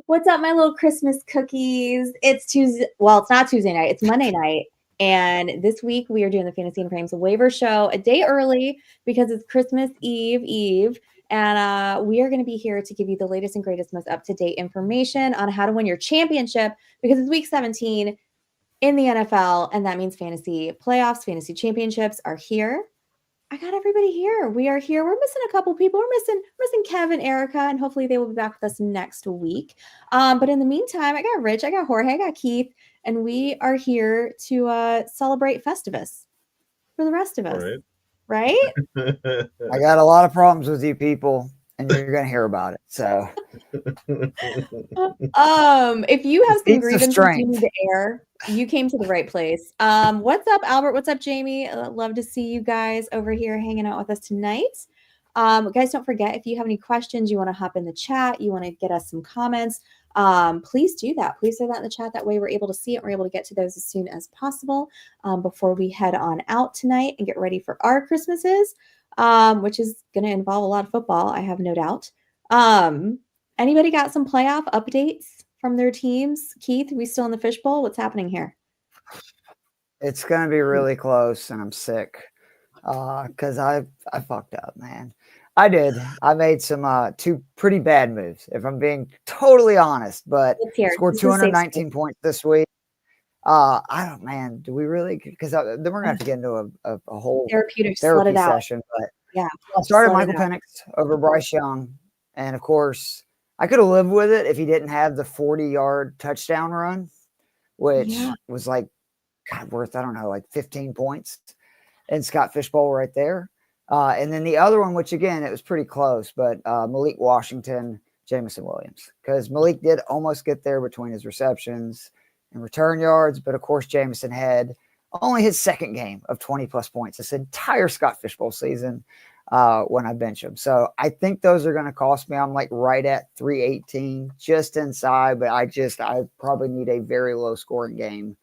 What's up, my little Christmas cookies? It's Tuesday. Well, it's not Tuesday night. It's Monday night. And this week we are doing the Fantasy and Frames Waiver show a day early because it's Christmas Eve. And we are going to be here to give you the latest and greatest, most up-to-date information on how to win your championship because it's week 17 in the NFL. And that means fantasy playoffs, fantasy championships are here. I got everybody here. We are here. We're missing a couple people. We're missing Kevin, Erica, and hopefully they will be back with us next week. But in the meantime, I got Rich, I got Jorge, I got Keith, and we are here to celebrate Festivus for the rest of us. Right? I got a lot of problems with you people, and you're going to hear about it. So, if you have some grievances you need to air, you came to the right place. What's up, Albert? What's up, Jamie? Love to see you guys over here hanging out with us tonight. Guys, don't forget, if you have any questions, you want to hop in the chat, you want to get us some comments, please do that. Please throw that in the chat. That way we're able to see it. We're able to get to those as soon as possible before we head on out tonight and get ready for our Christmases, which is going to involve a lot of football, I have no doubt. Anybody got some playoff updates from their teams? Keith, are we still in the fishbowl? What's happening here? It's going to be really close, and I'm sick because I fucked up, man. I did. I made some two pretty bad moves, if I'm being totally honest, but scored 219 points this week. Do we really? Because then we're going to have to get into a whole therapy session. But yeah, I started Michael Penix over Bryce Young, and of course, I could have lived with it if he didn't have the 40-yard touchdown run, which was like, worth, I don't know, like 15 points. And Scott Fishbowl right there. And then the other one, which again, it was pretty close, but Malik Washington, Jameson Williams. Because Malik did almost get there between his receptions and return yards. But of course, Jameson had only his second game of 20-plus points this entire Scott Fishbowl season. When I bench him. So I think those are going to cost me. I'm like right at 318, just inside, but I probably need a very low scoring game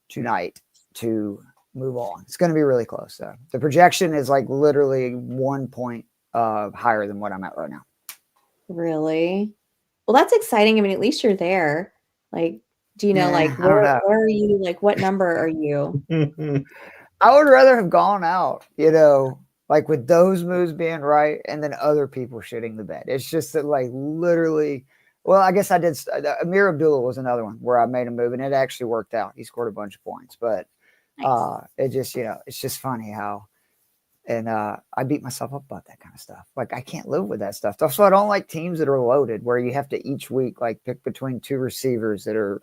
tonight to move on. It's going to be really close though. The projection is like literally 1 point higher than what I'm at right now. Really? Well, that's exciting. I mean, at least you're there. Like, do you know, where are you? Like, what number are you? I would rather have gone out, like with those moves being right and then other people shitting the bed. It's just that like literally, well, I guess I did. Amir Abdullah was another one where I made a move and it actually worked out. He scored a bunch of points, but it just, it's just funny how, and I beat myself up about that kind of stuff. Like I can't live with that stuff. So I don't like teams that are loaded where you have to each week, like pick between two receivers that are,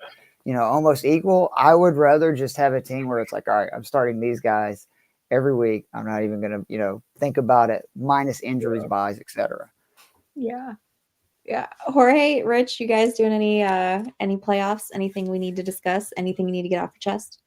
almost equal. I would rather just have a team where it's like, all right, I'm starting these guys every week. I'm not even going to, think about it, minus injuries, buys, etc. Yeah. Jorge, Rich, you guys doing any playoffs? Anything we need to discuss? Anything you need to get off your chest?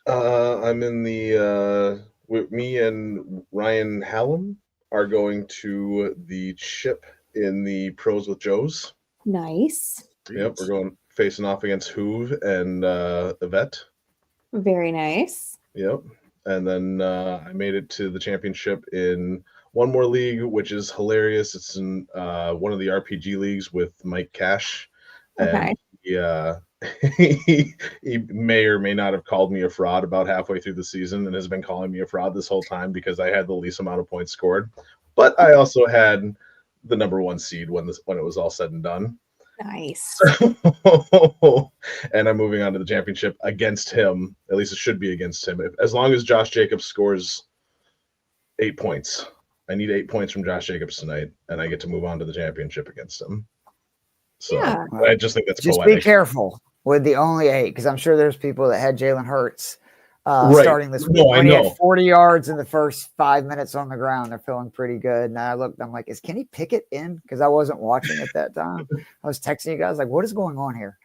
I'm in the with me and Ryan Hallam are going to the chip in the Pros with Joes. Nice. Yep, we're going facing off against Hoove and Yvette. Very nice. Yep. And then I made it to the championship in one more league, which is hilarious. It's in one of the RPG leagues with Mike Cash. Okay. And he may or may not have called me a fraud about halfway through the season and has been calling me a fraud this whole time because I had the least amount of points scored. But I also had the number one seed when it was all said and done. Nice. And I'm moving on to the championship against him. At least it should be against him. As long as Josh Jacobs scores 8 points. I need 8 points from Josh Jacobs tonight, and I get to move on to the championship against him. So yeah. I just think that's just poetic. Be careful with the only 8, because I'm sure there's people that had Jalen Hurts starting this week. When he had 40 yards in the first 5 minutes on the ground, they're feeling pretty good. And I looked, I'm like, is Kenny Pickett in? Because I wasn't watching at that time. I was texting you guys like, what is going on here?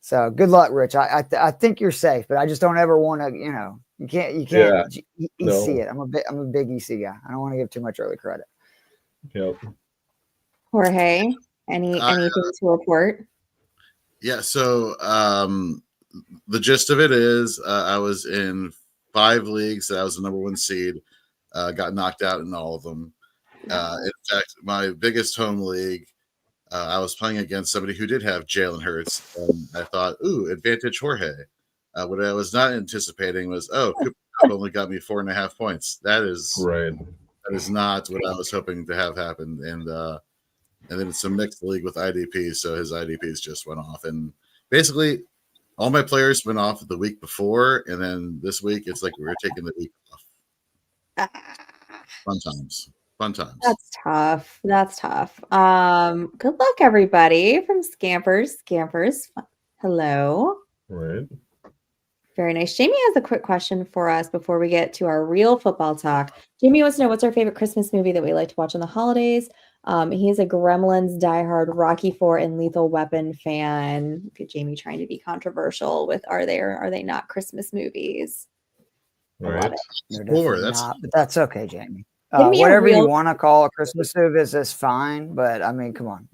So good luck, Rich. I think you're safe, but I just don't ever want to, you can't EC it. I'm a big EC guy. I don't want to give too much early credit. Yep. Jorge, anything to report? Yeah. So, the gist of it is I was in 5 leagues. I was the number 1 seed. Got knocked out in all of them. In fact, my biggest home league, I was playing against somebody who did have Jalen Hurts, and I thought, ooh, advantage Jorge. What I was not anticipating was, Cooper Kupp only got me 4.5 points. That is not what I was hoping to have happen. And then it's a mixed league with IDP, so his IDPs just went off. And basically, all my players went off the week before, and then this week it's like we're taking the week off. Fun times. That's tough. Good luck, everybody from Scampers. Hello. Right. Very nice. Jamie has a quick question for us before we get to our real football talk. Jamie wants to know, what's our favorite Christmas movie that we like to watch on the holidays? He's a Gremlins, Die Hard, Rocky IV, and Lethal Weapon fan. Look at Jamie trying to be controversial with are they or are they not Christmas movies? Right. Not, but that's okay, Jamie. Whatever you want to call a Christmas movie is fine, but I mean, come on,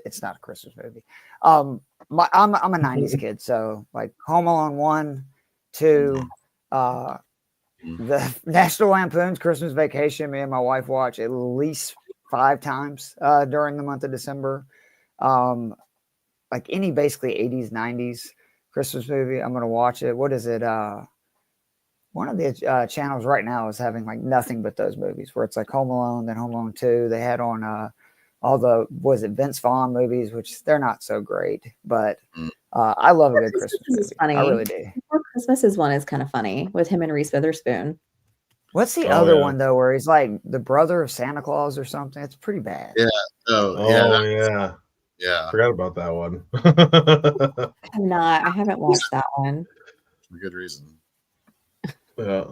it's not a Christmas movie. I'm a '90s kid, so like Home Alone 1, 2, the National Lampoon's Christmas Vacation. Me and my wife watch at least 5 times during the month of December. Like any basically '80s, '90s Christmas movie, I'm gonna watch it. What is it? One of the channels right now is having like nothing but those movies where it's like Home Alone, then Home Alone 2. They had on all the, Vince Vaughn movies, which they're not so great, but I love a good Christmas movie. Funny. I really do. Christmas's one is kind of funny with him and Reese Witherspoon. What's the other one though, where he's like the brother of Santa Claus or something? It's pretty bad. Yeah. Yeah. Forgot about that one. I haven't watched that one. For good reason. Yeah.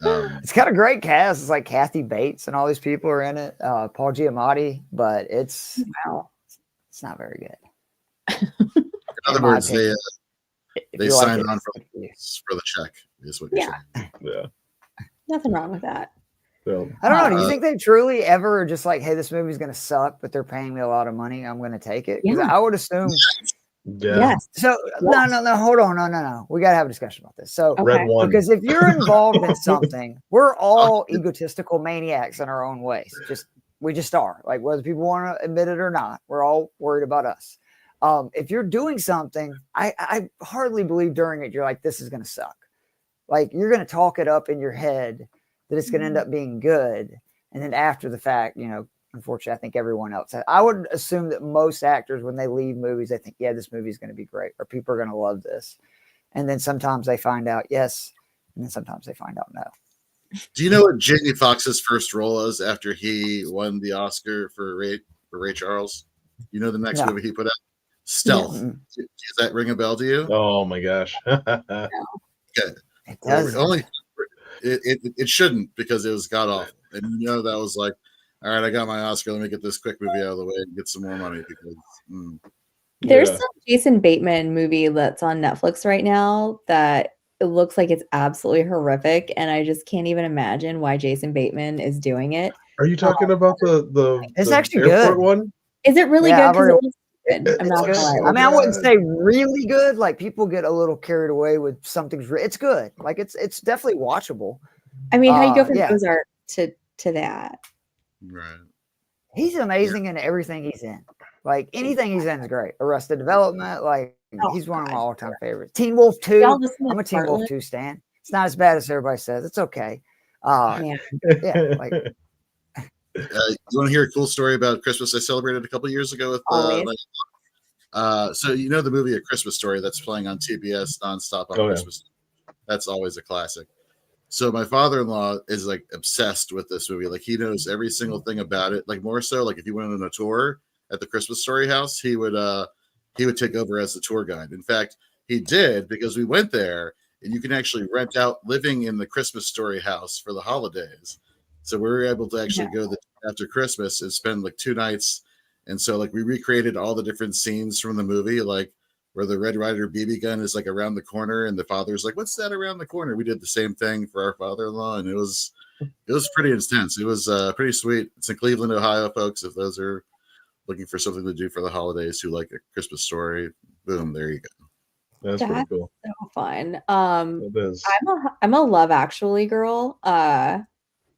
It's got a great cast. It's like Kathy Bates and all these people are in it. Paul Giamatti, but it's not very good. In other words, they signed on for the check. Is what you're saying. Yeah. Nothing wrong with that. So, I don't know. Do you think they truly ever are just like, hey, this movie's going to suck, but they're paying me a lot of money, I'm going to take it? Because I would assume. Yeah. Yes. So no, hold on, no. We got to have a discussion about this. So Red one. Because if you're involved in something, we're all egotistical maniacs in our own ways. We just are. Like whether people want to admit it or not, we're all worried about us. If you're doing something, I hardly believe during it you're like, this is going to suck. Like you're going to talk it up in your head that it's going to end up being good, and then after the fact, unfortunately, I think everyone else. I would assume that most actors, when they leave movies, they think, yeah, this movie is going to be great, or people are going to love this. And then sometimes they find out yes, and then sometimes they find out no. Do you know what Jamie Foxx's first role was after he won the Oscar for Ray Charles? You know the next movie he put out? Stealth. Yeah. Does that ring a bell to you? Oh my gosh. Okay. It does. It shouldn't, because it was god awful. And that was like, all right, I got my Oscar. Let me get this quick movie out of the way and get some more money, because there's some Jason Bateman movie that's on Netflix right now that it looks like it's absolutely horrific, and I just can't even imagine why Jason Bateman is doing it. Are you talking about the It's actually airport good one? Is it really good? Because it looks good. I'm not good. gonna lie. I mean, I wouldn't say really good. Like people get a little carried away with something's. It's good. Like it's definitely watchable. I mean, how you go from Ozark to that? Right. He's amazing in everything he's in. Like anything he's in is great. Arrested Development, like he's one of my all-time favorites. Teen Wolf 2. I'm a Teen Wolf 2 stan. It's not as bad as everybody says. It's okay. You want to hear a cool story about Christmas I celebrated a couple years ago with so the movie A Christmas Story that's playing on TBS nonstop on Christmas. That's always a classic. So my father-in-law is like obsessed with this movie. Like he knows every single thing about it. Like more so, like if you went on a tour at the Christmas Story house, he would take over as the tour guide. In fact, he did, because we went there and you can actually rent out living in the Christmas Story house for the holidays. So we were able to actually go after Christmas and spend like 2 nights. And so like we recreated all the different scenes from the movie, like where the Red Ryder BB gun is like around the corner and the father's like, what's that around the corner? We did the same thing for our father-in-law, and it was pretty intense. It was pretty sweet. It's in Cleveland, Ohio, folks. If those are looking for something to do for the holidays who like A Christmas Story, boom, there you go. That's pretty cool. So fun. It is. I'm a Love Actually girl.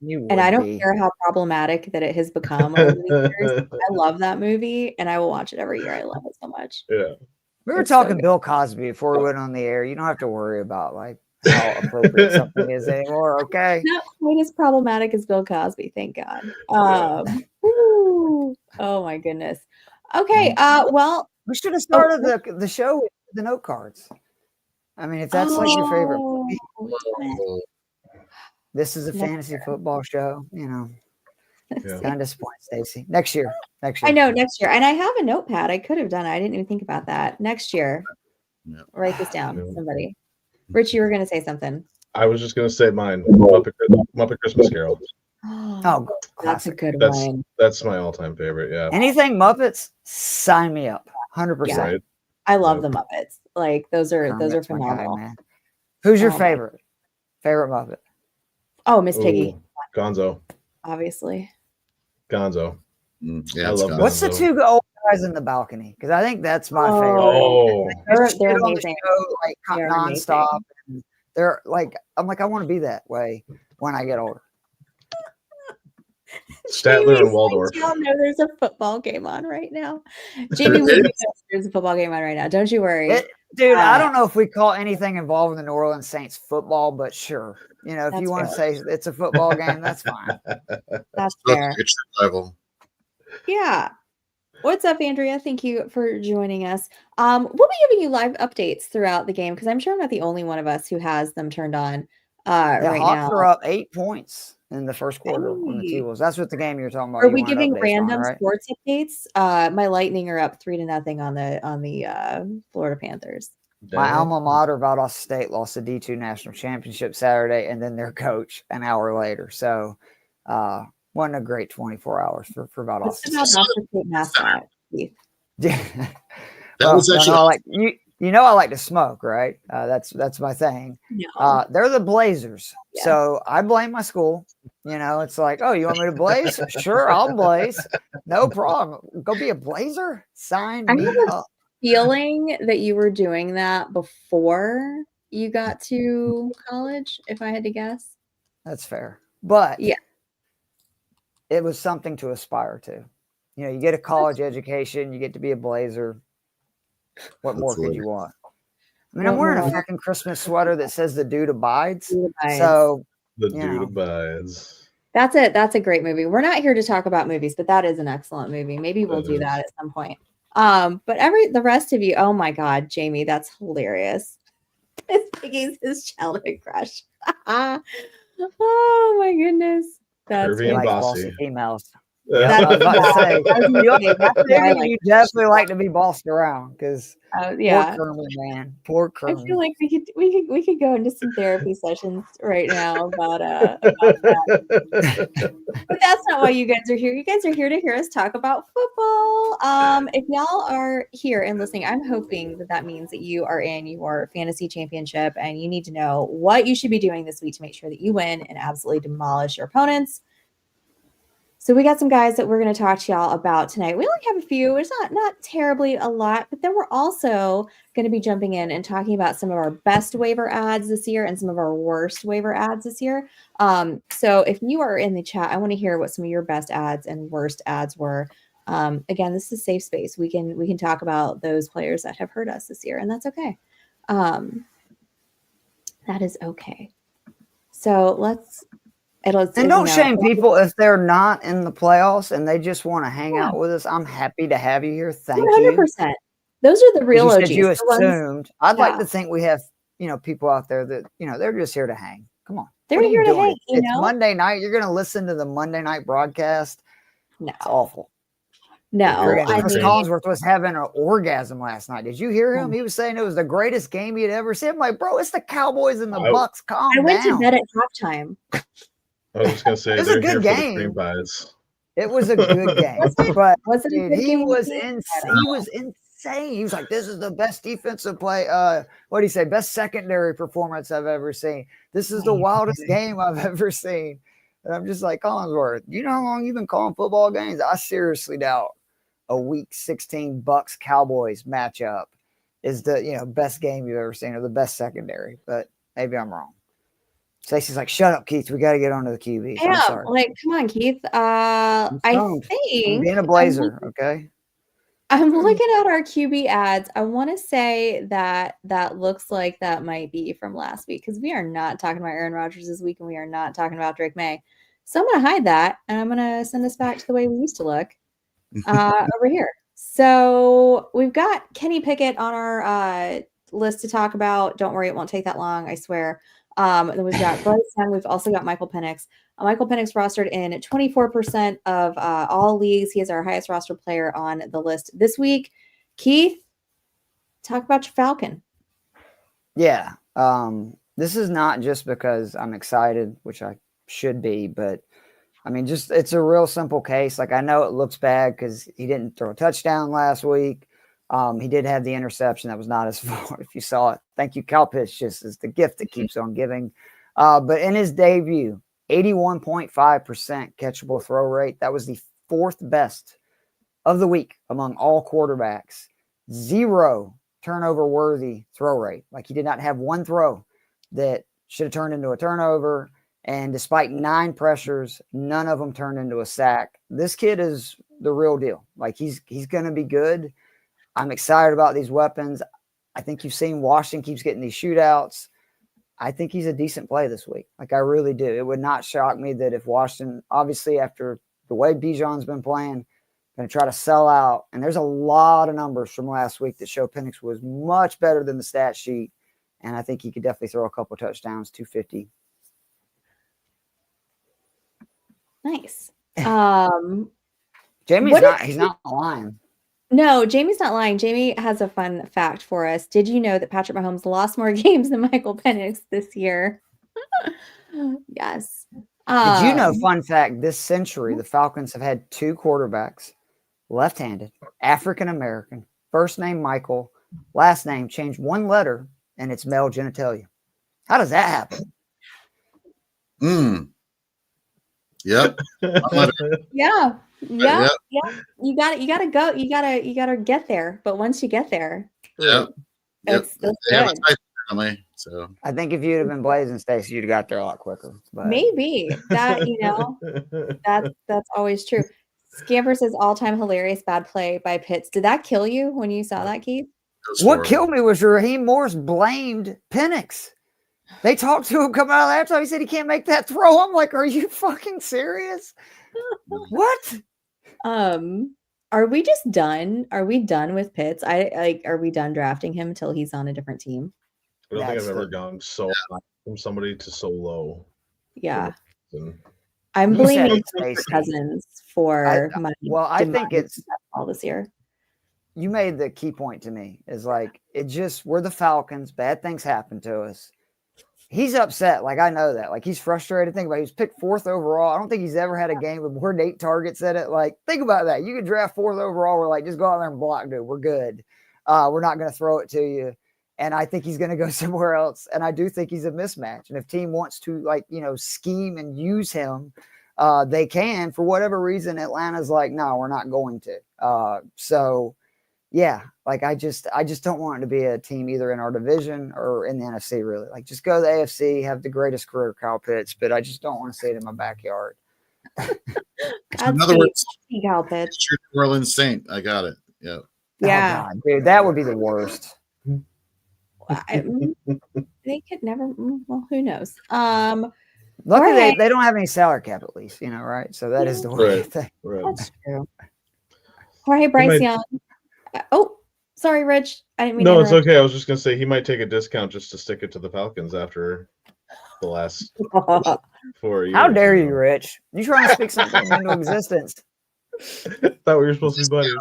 And I don't care how problematic that it has become over the years. I love that movie, and I will watch it every year. I love it so much. Yeah. We were talking Bill Cosby before we went on the air. You don't have to worry about like how appropriate something is anymore. Okay. Not quite as problematic as Bill Cosby, thank God. Oh my goodness. Okay. Well, we should have started the show with the note cards. I mean, if that's like your favorite movie, this is a fantasy football show, you know. Kind of disappointed, Stacy. Next year. I know, next year. And I have a notepad. I could have done it. I didn't even think about that. Next year. Yep. Write this down, somebody. Rich, you were going to say something. I was just going to say mine. Muppet Christmas Carol. Oh, that's a good one. That's my all-time favorite, yeah. Anything Muppets, sign me up. 100%. Yeah. Right. I love the Muppets. Like, those are phenomenal. Guy, who's your favorite Muppet? Oh, Miss Piggy. Gonzo. Obviously. Gonzo. Yeah, I love Gonzo. What's the two old guys in the balcony? Because I think that's my favorite. Oh, they're amazing. Like nonstop. And they're like, I'm like, I want to be that way when I get older. Statler and Waldorf. Y'all know there's a football game on right now. Jamie, there's a football game on right now. Don't you worry. Dude, I don't know if we call anything involving the New Orleans Saints football, but sure. You know, if you want to say it's a football game, that's fine. That's fair. Yeah. What's up, Andrea? Thank you for joining us. We'll be giving you live updates throughout the game because I'm sure I'm not the only one of us who has them turned on right now. Hawks are up 8 points in the first quarter on the T-Wolves. That's what the game you're talking about. Are we giving random sports updates? My Lightning are up 3-0 on the Florida Panthers. My alma mater, Valdosta State, lost the D2 national championship Saturday, and then their coach an hour later. So, wasn't a great 24 hours for Valdosta State. Valdosta State mascot, Keith? Yeah, that was actually I like to smoke, right? That's my thing. No. They're the Blazers, so I blame my school. You know, it's like, oh, you want me to blaze? Sure, I'll blaze. No problem. Go be a Blazer. Sign me up. Feeling that you were doing that before you got to college, if I had to guess. That's fair. But yeah, it was something to aspire to. You know, you get a college education, you get to be a Blazer. What more could you want? I mean, I'm wearing a fucking Christmas sweater that says the dude abides. So the dude abides. That's it. That's a great movie. We're not here to talk about movies, but that is an excellent movie. Maybe we'll do that at some point. But the rest of you, oh my God, Jamie, that's hilarious. Miss Piggy's his childhood crush. Oh my goodness. That's bossy females. Yeah, I was about to say, you definitely like to be bossed around because poor Kermit, man. Poor Kermit. I feel like we could go into some therapy sessions right now about that. But that's not why you guys are here. You guys are here to hear us talk about football. If y'all are here and listening, I'm hoping that means that you are in your fantasy championship and you need to know what you should be doing this week to make sure that you win and absolutely demolish your opponents. So we got some guys that we're going to talk to y'all about tonight. We only have a few. It's not terribly a lot, but then we're also going to be jumping in and talking about some of our best waiver ads this year and some of our worst waiver ads this year. So if you are in the chat, I want to hear what some of your best ads and worst ads were. Again, this is a safe space. We can talk about those players that have hurt us this year, and that's okay. That is okay. So don't shame people if they're not in the playoffs and they just want to hang out with us. I'm happy to have you here. Thank 100%. You. Those are the real OGs. You assumed. I'd like to think we have, people out there that, they're just here to hang. Come on. They're here to hang. It's Monday night. You're going to listen to the Monday night broadcast. No. It's awful. No. Chris Collinsworth was having an orgasm last night. Did you hear him? He was saying it was the greatest game he'd ever seen. I'm like, bro, it's the Cowboys and the Bucks. Calm down. I went to bed at halftime. I was just gonna say it was a good game. It was a good game, but he was insane. He was insane. He was like, "This is the best defensive play. What do you say? Best secondary performance I've ever seen. This is the wildest game I've ever seen." And I'm just like, Collinsworth, you know how long you've been calling football games? I seriously doubt a Week 16 Bucks Cowboys matchup is the best game you've ever seen or the best secondary. But maybe I'm wrong. Stacey's like, shut up, Keith. We got to get onto the QB. Yeah, I'm sorry. like, come on, Keith. I'm I think being a Blazer, okay? I'm looking at our QB ads. I want to say that looks like that might be from last week because we are not talking about Aaron Rodgers this week and we are not talking about Drake May. So I'm going to hide that and I'm going to send us back to the way we used to look over here. So we've got Kenny Pickett on our list to talk about. Don't worry, it won't take that long, I swear. Then we've got Bryce Young. We've also got Michael Penix. Michael Penix rostered in 24% of all leagues. He is our highest roster player on the list this week. Keith, talk about your Falcon. Yeah. This is not just because I'm excited, which I should be, but I mean, just it's a real simple case. Like, I know it looks bad because he didn't throw a touchdown last week. He did have the interception. That was not his fault. If you saw it, thank you. Kyle Pitts just is the gift that keeps on giving. But in his debut, 81.5% catchable throw rate. That was the fourth best of the week among all quarterbacks. 0 turnover worthy throw rate. Like, he did not have one throw that should have turned into a turnover. And despite 9 pressures, none of them turned into a sack. This kid is the real deal. Like, he's going to be good. I'm excited about these weapons. I think you've seen Washington keeps getting these shootouts. I think he's a decent play this week. Like, I really do. It would not shock me that if Washington, obviously after the way Bijan's been playing, going to try to sell out. And there's a lot of numbers from last week that show Penix was much better than the stat sheet. And I think he could definitely throw a couple touchdowns, 250. Nice. He's not lying. No, Jamie's not lying. Jamie has a fun fact for us. Did you know that Patrick Mahomes lost more games than Michael Penix this year? Yes. Did you know, fun fact, this century, the Falcons have had 2 quarterbacks, left-handed, African-American, first name Michael, last name changed 1 letter, and it's male genitalia. How does that happen? Yep. Yeah. You gotta go. You gotta get there. But once you get there, that's good. So I think if you'd have been blazing, Stacey, you'd have got there a lot quicker. But maybe that that's always true. Scamper says all-time hilarious bad play by Pitts. Did that kill you when you saw that, Keith? What killed me was Raheem Morris blamed Penix. They talked to him coming out of the halftime. He said he can't make that throw. I'm like, are you fucking serious? What? Are we just done? Are we done with Pitts? Are we done drafting him until he's on a different team? I don't think I've ever gone so high from somebody to so low. Yeah. I'm blaming Cousins for my I think it's all this year. You made the key point to me is like, we're the Falcons. Bad things happen to us. He's upset. Like, I know that. Like, he's frustrated. Think about it. He was picked 4th overall. I don't think he's ever had a game with more than 8 targets in it. Like, think about that. You could draft 4th overall. We're like, just go out there and block, dude. We're good. We're not going to throw it to you. And I think he's going to go somewhere else. And I do think he's a mismatch. And if team wants to, scheme and use him, they can. For whatever reason, Atlanta's like, no, we're not going to. Yeah, like I just don't want it to be a team either in our division or in the NFC, really. Like, just go to the AFC, have the greatest career, Kyle Pitts, but I just don't want to see it in my backyard. In other words, Kyle Pitts. It's your New Orleans Saint. I got it. Yeah. Yeah. Oh, God, dude, that would be the worst. They could never. Well, who knows? Luckily, they don't have any salary cap, at least, right? So that is the worst thing. Right. That's true. Jorge Bryce Young. Oh, sorry, Rich. I didn't mean to it's okay. I was just gonna say he might take a discount just to stick it to the Falcons after the last 4 years. How dare you, Rich? You trying to speak something into existence? Thought we were supposed to be buddies.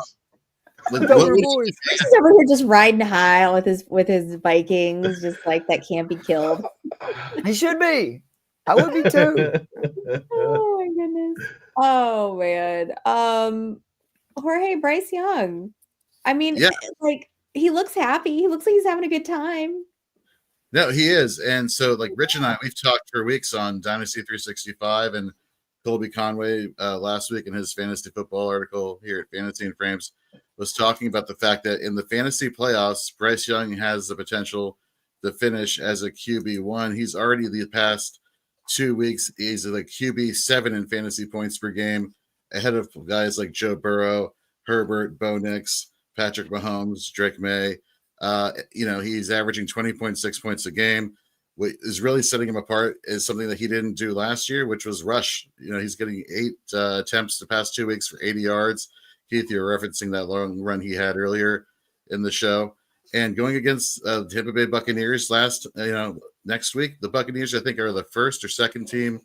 He's over here just riding high with his Vikings, just like that can't be killed. He should be. I would be too. Oh my goodness. Oh man. Jorge Bryce Young. I mean, he looks happy. He looks like he's having a good time. No, he is. And so, like, Rich and I, we've talked for weeks on Dynasty 365 and Colby Conway last week in his fantasy football article here at Fantasy and Frames was talking about the fact that in the fantasy playoffs, Bryce Young has the potential to finish as a QB1. He's already passed 2 weeks. He's like QB7 in fantasy points per game, ahead of guys like Joe Burrow, Herbert, Bo Nix, Patrick Mahomes, Drake May. He's averaging 20.6 points a game. What is really setting him apart is something that he didn't do last year, which was rush. He's getting 8 attempts the past 2 weeks for 80 yards. Keith, you're referencing that long run he had earlier in the show. And going against the Tampa Bay Buccaneers next week, the Buccaneers, I think, are the first or second team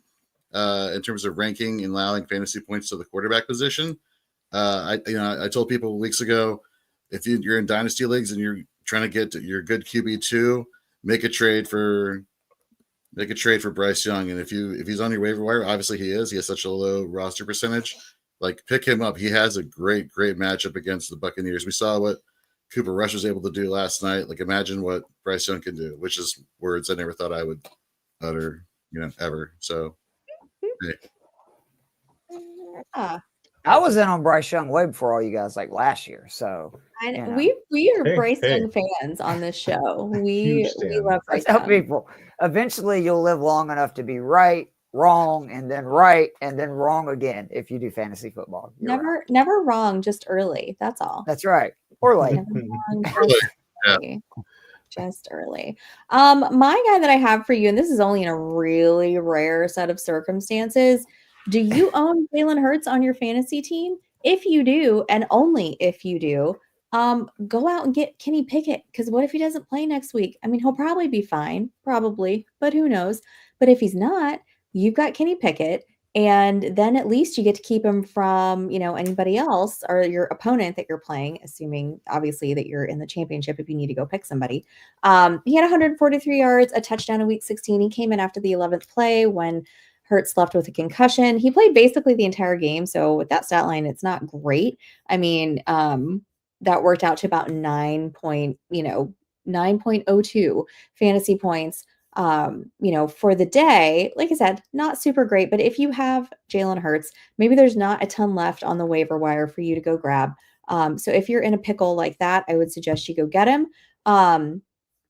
in terms of ranking and allowing fantasy points to the quarterback position. I told people weeks ago, if you're in dynasty leagues and you're trying to get your good QB2, make a trade for Bryce Young. And if he's on your waiver wire, obviously he is. He has such a low roster percentage. Like, pick him up. He has a great matchup against the Buccaneers. We saw what Cooper Rush was able to do last night. Like, imagine what Bryce Young can do, which is words I never thought I would utter, ever. So, hey. I was in on Bryce Young way before all you guys, like last year. So we are Bryce Young fans on this show. We love Bryce Young. I tell people, eventually you'll live long enough to be right, wrong, and then wrong again if you do fantasy football. Never wrong, just early. That's all. That's right. Or late. Just early. My guy that I have for you, and this is only in a really rare set of circumstances. Do you own Jalen Hurts on your fantasy team? If you do, and only if you do, go out and get Kenny Pickett. Because what if he doesn't play next week? I mean, he'll probably be fine, probably, but who knows? But if he's not, you've got Kenny Pickett, and then at least you get to keep him from, anybody else or your opponent that you're playing, assuming obviously that you're in the championship if you need to go pick somebody. He had 143 yards, a touchdown in week 16. He came in after the 11th play when Hurts left with a concussion. He played basically the entire game. So with that stat line, it's not great. I mean, that worked out to about 9.02 fantasy points, for the day. Like I said, not super great, but if you have Jalen Hurts, maybe there's not a ton left on the waiver wire for you to go grab. So if you're in a pickle like that, I would suggest you go get him.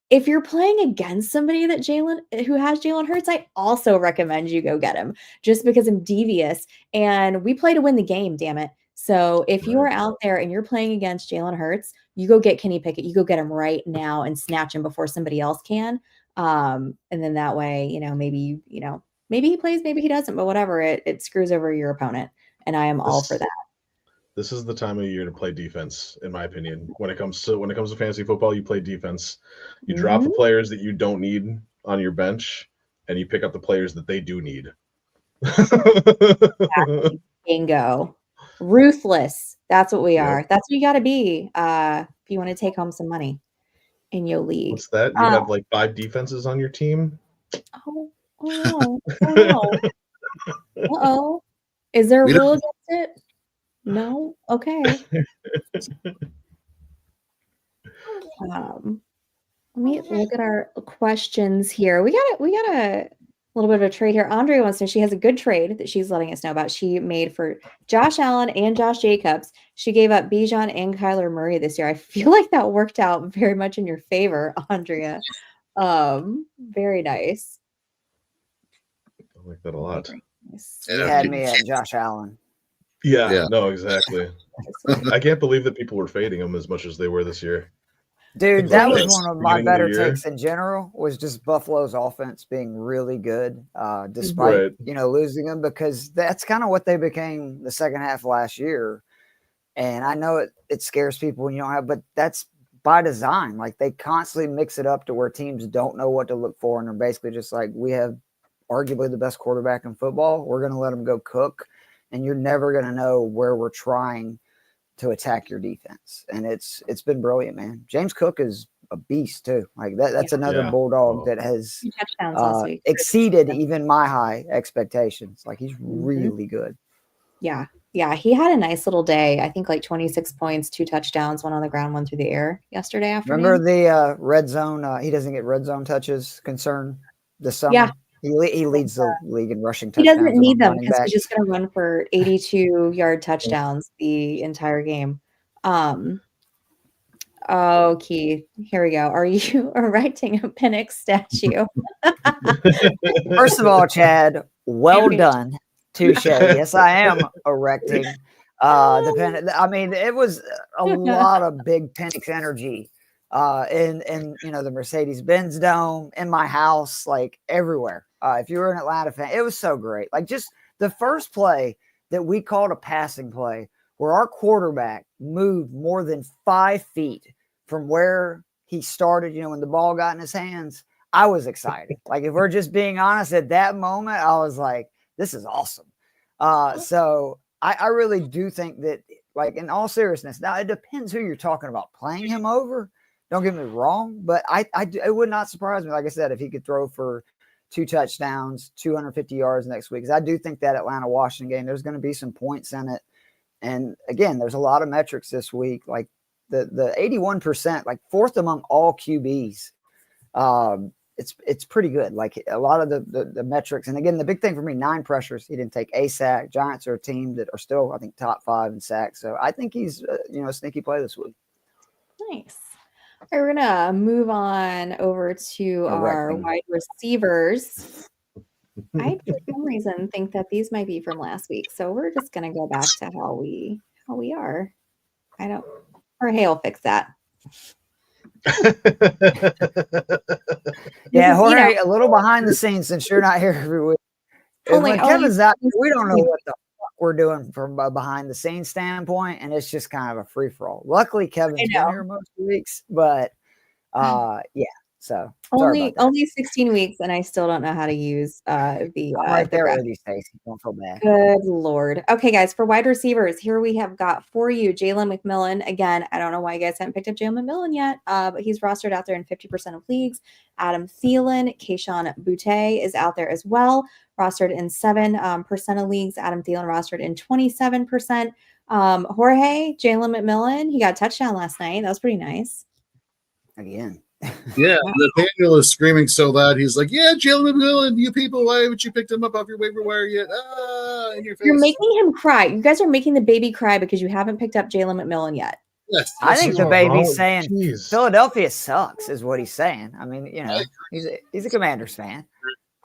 If you're playing against somebody who has Jalen Hurts, I also recommend you go get him just because I'm devious and we play to win the game, damn it. So if you are out there and you're playing against Jalen Hurts, you go get Kenny Pickett, you go get him right now and snatch him before somebody else can. And then that way, maybe he plays, maybe he doesn't, but whatever, it screws over your opponent. And I am all for that. This is the time of year to play defense, in my opinion. When it comes to fantasy football, you play defense. You drop the players that you don't need on your bench, and you pick up the players that they do need. Exactly. Bingo. Ruthless. That's what we are. That's what you got to be if you want to take home some money in your league. What's that? You have like 5 defenses on your team? Oh no. Uh-oh. Is there a rule against it? No? Okay. Let me look at our questions here. We got a little bit of a trade here. Andrea wants to know, she has a good trade that she's letting us know about. She made for Josh Allen and Josh Jacobs. She gave up Bijan and Kyler Murray this year. I feel like that worked out very much in your favor, Andrea. Very nice. I like that a lot. You had me at Josh Allen. Yeah, no, exactly. I can't believe that people were fading him as much as they were this year. Dude, that was one of my better takes in general, was just Buffalo's offense being really good, despite, losing them, because that's kind of what they became the second half last year. And I know it scares people when you don't have, but that's by design. Like, they constantly mix it up to where teams don't know what to look for. And they're basically just like, we have arguably the best quarterback in football. We're going to let them go cook. And you're never going to know where we're trying to attack your defense. And it's been brilliant, man. James Cook is a beast too. Like that's another Bulldog that has exceeded even my high expectations. Like, he's really good. Yeah. He had a nice little day. I think like 26 points, 2 touchdowns, 1 on the ground, 1 through the air yesterday afternoon. Remember the red zone? He doesn't get red zone touches concern this summer. Yeah. He leads the league in rushing touchdowns. He doesn't need them because he's just going to run for 82-yard touchdowns the entire game. Oh, Keith, here we go. Are you erecting a Penix statue? First of all, Chad, well done. Touche. Yes, I am erecting the pen. I mean, it was a lot of big Penix energy in the Mercedes-Benz Dome, in my house, like everywhere. If you were an Atlanta fan, it was so great. Like just the first play that we called a passing play where our quarterback moved more than 5 feet from where he started, when the ball got in his hands, I was excited. Like, if we're just being honest, at that moment, I was like, this is awesome. So I really do think that, like, in all seriousness, now it depends who you're talking about playing him over. Don't get me wrong, but it would not surprise me, like I said, if he could throw for 2 touchdowns, 250 yards next week. Because I do think that Atlanta-Washington game, there's going to be some points in it. And again, there's a lot of metrics this week, like the 81%, like 4th among all QBs. It's pretty good. Like a lot of the metrics. And again, the big thing for me, 9 pressures. He didn't take a sack. Giants are a team that are still, I think, top 5 in sacks. So I think he's, a sneaky play this week. Nice. All right, we're going to move on over to our wide receivers. I, for some reason, think that these might be from last week. So we're just going to go back to how we are. Jorge will fix that. Yeah, Jorge, a little behind the scenes since you're not here every week. When Kevin's out, we don't know what the fuck we're doing from a behind the scenes standpoint, and it's just kind of a free for all. Luckily, Kevin's been here most weeks, but yeah. So only 16 weeks, and I still don't know how to use the right there with you, Stacy. Don't feel bad. Good Lord. Okay, guys, for wide receivers, here we have got for you Jalen McMillan. Again, I don't know why you guys haven't picked up Jalen McMillan yet, but he's rostered out there in 50% of leagues. Adam Thielen, Kayshon Boutte is out there as well, rostered in 7% of leagues. Adam Thielen rostered in 27%. Jorge, Jalen McMillan, he got a touchdown last night. That was pretty nice. Again. Yeah, Nathaniel is screaming so loud. He's like, "Yeah, Jalen McMillan, you people, why haven't you picked him up off your waiver wire yet?" In your face. You're making him cry. You guys are making the baby cry because you haven't picked up Jalen McMillan yet. Yes, I think the baby's saying Philadelphia sucks, is what he's saying. I mean, he's a Commanders fan.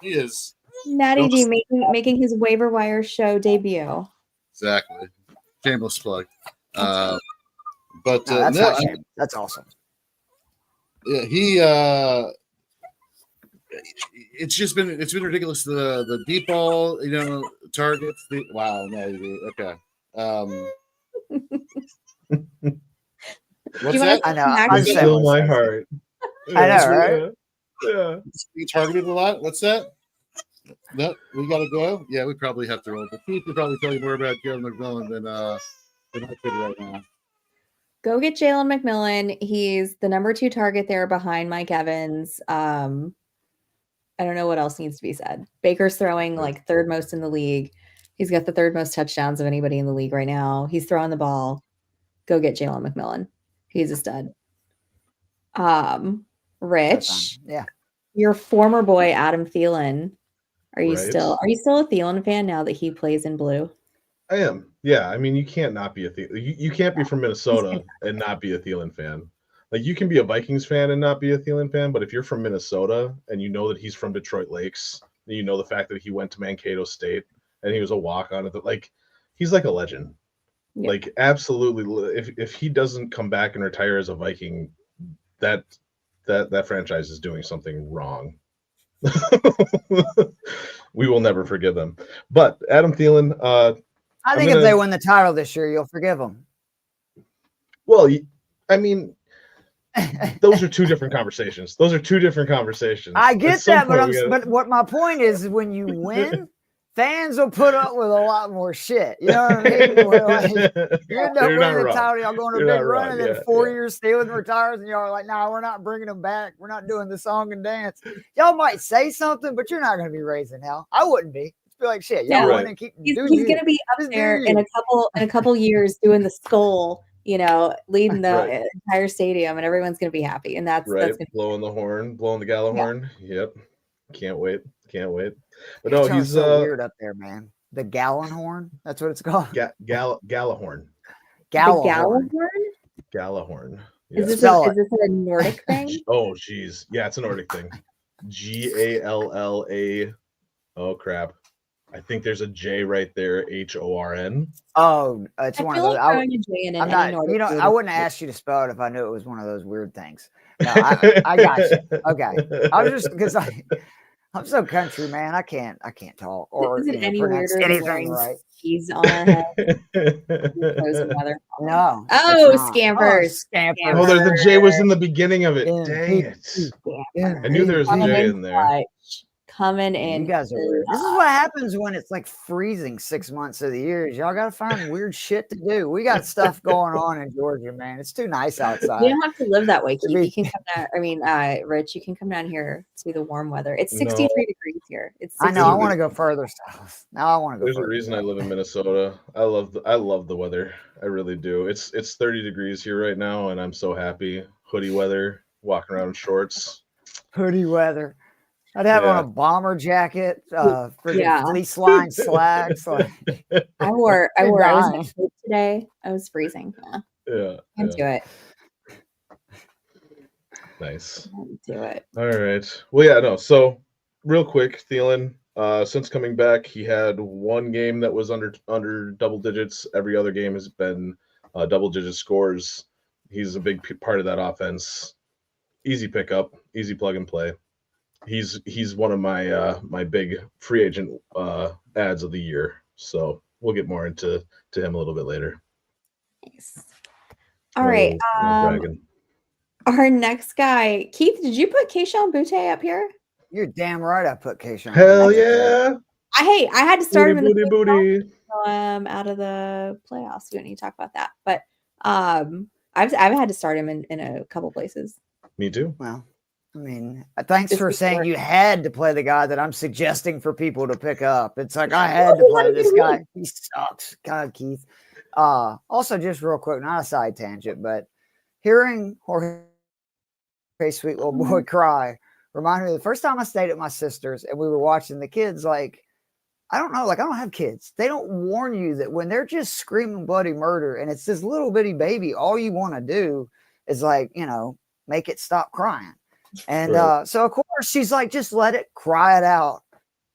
He is. Natty G making his waiver wire show debut. Exactly. Shameless plug. That's awesome. Yeah, it's been ridiculous. The deep ball, targets. Wow, no, okay. What's that? I know. I still my heart. I know, right? Yeah. You targeted a lot. What's that? No, we got to go. Yeah, we probably have to roll. But Keith could probably tell you more about Jalen McMillan than I could right now. Go get Jalen McMillan. He's the number 2 target there behind Mike Evans. I don't know what else needs to be said. Baker's throwing like 3rd most in the league. He's got the 3rd most touchdowns of anybody in the league right now. He's throwing the ball. Go get Jalen McMillan. He's a stud. Rich. Yeah. Your former boy, Adam Thielen. Are you still a Thielen fan now that he plays in blue? I am. Yeah, I mean, you can't not be a Thielen. You can't be from Minnesota and not be a Thielen fan. Like, you can be a Vikings fan and not be a Thielen fan, but if you're from Minnesota and you know that he's from Detroit Lakes, and you know the fact that he went to Mankato State and he was a walk-on, he's like a legend. Yeah. Like, absolutely. If he doesn't come back and retire as a Viking, that franchise is doing something wrong. We will never forgive them. But Adam Thielen, I think if they win the title this year, you'll forgive them. Well, I mean, those are 2 different conversations. I get that, but what my point is when you win, fans will put up with a lot more shit. You know what I mean? You end up winning the title, y'all going to a big run, and then 4 years Thielen retires, and y'all are like, "Nah, we're not bringing him back. We're not doing the song and dance." Y'all might say something, but you're not going to be raising hell. I wouldn't be. Be like, shit, y'all want to keep. He's going to be up there in a couple years doing the skull, leading the entire stadium, and everyone's going to be happy. And that's blowing the horn, blowing the gala horn. Yep, can't wait. But no, he's so weird up there, man. The gallon horn. That's what it's called. Gala horn. Gala horn. Gala horn. Yeah. Is this a Nordic thing? Oh, geez. Yeah, it's a Nordic thing. Galla. Oh, crap. I think there's a J right there. HORN. Oh, it's one of those. Throwing a J in I'm any not. Nordic food I wouldn't ask you to spell it if I knew it was one of those weird things. No, I got you. Okay, I was just because I'm so country, man. I can't talk or Is it any pronounce weirder than anything wearing right. skis on our head? No. Oh, scampers. Oh, the J was in the beginning of it. Dang it. Yeah. I knew there was a J in there. Coming in. You guys are weird. This is what happens when it's like freezing 6 months of the year. Y'all got to find weird shit to do. We got stuff going on in Georgia, man. It's too nice outside. You don't have to live that way, Keith. You can come down. I mean, Rich, you can come down here to the warm weather. It's 63 degrees here. I know. I want to go further south. Now I want to go. There's a reason I live in Minnesota. I love the weather. I really do. It's 30 degrees here right now, and I'm so happy. Hoodie weather, walking around in shorts. Hoodie weather. I'd have on a bomber jacket, fleece line slacks. I was today. I was freezing. Yeah. Can't do it. Nice. Can't do it. All right. Well, yeah, no. So real quick, Thielen, since coming back, he had one game that was under double digits. Every other game has been double digit scores. He's a big part of that offense. Easy pickup, easy plug and play. He's one of my big free agent ads of the year. So we'll get more into him a little bit later. Nice. All right. Our next guy, Keith, did you put Keyshawn Butte up here? You're damn right I put Keyshawn. Hell yeah. I had to start him in the booty. Out of the playoffs. We don't need to talk about that. But I've had to start him in a couple places. Me too. Well, I mean, thanks for saying you had to play the guy that I'm suggesting for people to pick up. It's like I had to play this guy. He sucks. God, Keith. Also, just real quick, not a side tangent, but hearing Jorge Sweet Little Boy cry reminded me of the first time I stayed at my sister's and we were watching the kids. Like, I don't know, like I don't have kids. They don't warn you that when they're just screaming bloody murder and it's this little bitty baby, all you want to do is like, make it stop crying. And so, of course, she's like, just let it, cry it out.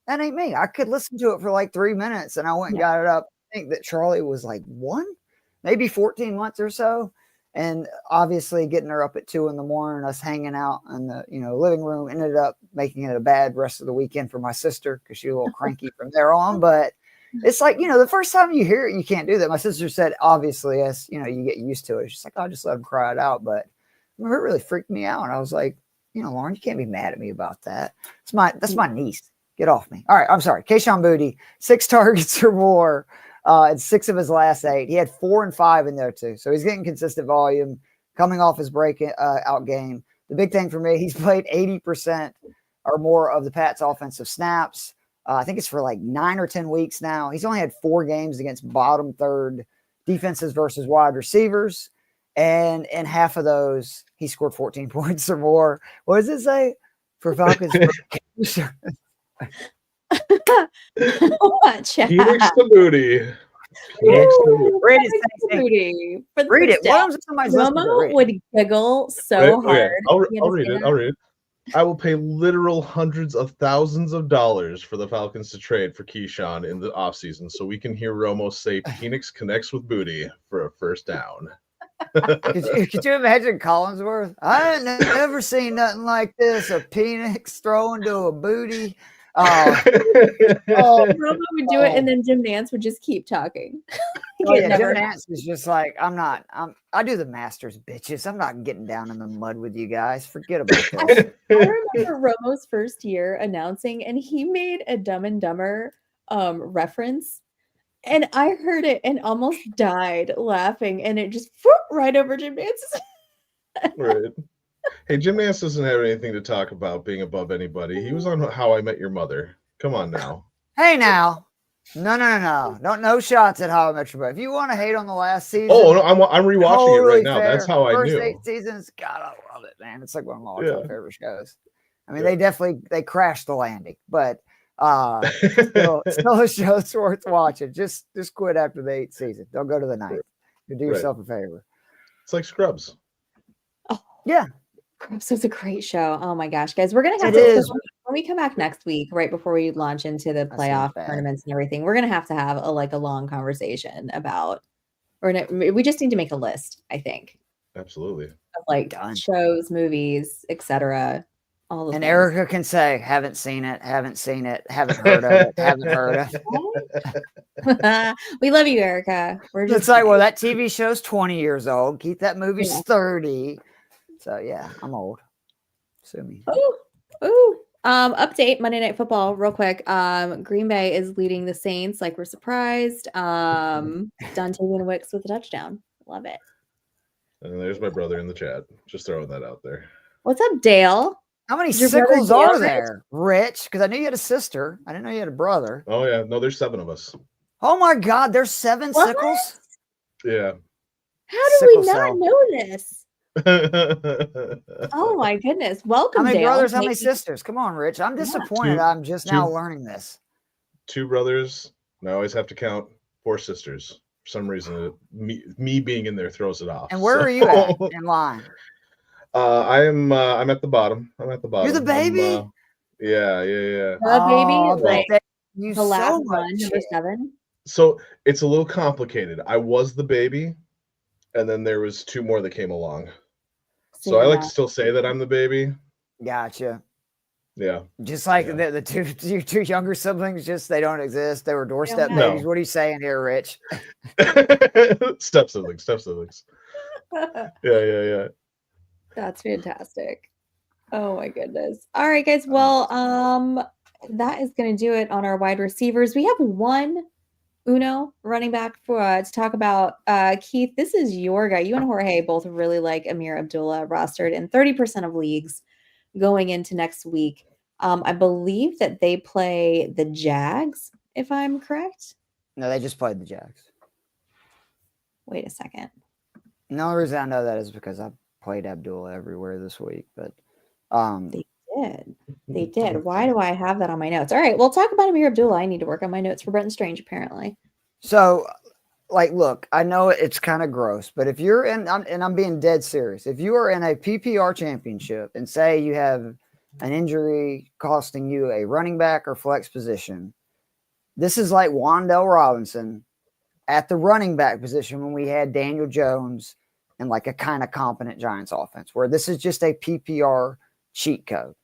That ain't me. I could listen to it for like 3 minutes and I went and got it up. I think that Charlie was like maybe 14 months or so. And obviously getting her up at 2 a.m, us hanging out in the living room ended up making it a bad rest of the weekend for my sister because she was a little cranky from there on. But it's like, the first time you hear it, you can't do that. My sister said, obviously, as you get used to it. She's like, I'll just let him cry it out. But it really freaked me out. And I was like, Lauren, you can't be mad at me about that. That's my niece. Get off me. All right, I'm sorry. Keyshawn Butte, 6 targets or more. It's 6 of his last 8. He had 4 and 5 in there too. So he's getting consistent volume coming off his break out game. The big thing for me, he's played 80% or more of the Pats offensive snaps. I think it's for like 9 or 10 weeks now. He's only had 4 games against bottom third defenses versus wide receivers. And in half of those, he scored 14 points or more. What does it say for Falcons? Phoenix the booty. Read it. Romo would giggle so hard. I'll read it. I will pay literal hundreds of thousands of dollars for the Falcons to trade for Keyshawn in the offseason so we can hear Romo say Phoenix connects with booty for a first down. Could you imagine Collinsworth? I ain't never seen nothing like this. A Phoenix throwing to a booty. Romo would do it, and then Jim Nance would just keep talking. Jim Nance is just like, I do the Masters, bitches. I'm not getting down in the mud with you guys. Forget about that. I remember Romo's first year announcing, and he made a Dumb and Dumber reference. And I heard it and almost died laughing, and it just right over Jim Nance's. Right. Hey, Jim Nance doesn't have anything to talk about being above anybody. He was on How I Met Your Mother. Come on now. Hey now. No. No shots at How I Met Your Mother. If you want to hate on the last season. Oh, no, I'm rewatching it right now. Fair. That's how I knew. First 8 seasons, God, I love it, man. It's like one of my all-time favorite shows. I mean, they crashed the landing, but still a show that's worth watching. Just quit after the 8th season. Don't go to the 9th. You do yourself a favor. It's like Scrubs. Yeah. So it's a great show. Oh my gosh, guys, we're gonna have It to is. when we come back next week, right before we launch into the That playoff sounds bad. tournaments and everything. We're gonna have to have a long conversation about, we just need to make a list, I think, Absolutely. of like Done. shows, movies, etc. All the And things. Erica can say, haven't seen it, haven't heard of it, haven't heard of it. We love you, Erica. We're just It's like, well, that TV show's 20 years old. Keith, that movie's Yeah. 30. So yeah, I'm old. Sue me. Ooh. Update Monday Night Football real quick. Green Bay is leading the Saints, like we're surprised. Dante Winwicks with a touchdown. Love it. And there's my brother in the chat. Just throwing that out there. What's up, Dale? How many Is your brother sickles Dale are Rich? there, Rich? Because I knew you had a sister. I didn't know you had a brother. Oh yeah, no, there's 7 of us. Oh my God, there's 7 What? sickles. Yeah. How do Sickle we not cell. know this? Oh my goodness. Welcome, How many Dale. brothers? How many Thank you. sisters? Come on, Rich. I'm Yeah. disappointed. I'm just now learning this. 2 brothers. And I always have to count 4 sisters. For some reason, me being in there throws it off. And where are you at in line? I'm at the bottom. I'm at the bottom. You're the baby? Yeah. The Oh, baby, like you the last so one, much. number 7. So it's a little complicated. I was the baby, and then there was 2 more that came along. So I like to still say that I'm the baby. Gotcha. Yeah. Just like your 2 younger siblings, just they don't exist. They were doorstep No. babies. What are you saying here, Rich? Step siblings. Yeah. That's fantastic. Oh my goodness. All right, guys. Well, that is going to do it on our wide receivers. We have one Uno running back for to talk about. Keith, this is your guy. You and Jorge both really like Amir Abdullah, rostered in 30% of leagues going into next week. I believe that they play the Jags, if I'm correct. No, they just played the Jags. Wait a second. The only reason I know that is because I played Abdullah everywhere this week. But They did. Why do I have that on my notes? All right, we'll talk about Amir Abdullah. I need to work on my notes for Brenton Strange, apparently. So, like, look, I know it's kind of gross, but if you're in, and I'm being dead serious, if you are in a PPR championship and say you have an injury costing you a running back or flex position, this is like Wan'Dale Robinson at the running back position when we had Daniel Jones and like a kind of competent Giants offense, where this is just a PPR cheat code.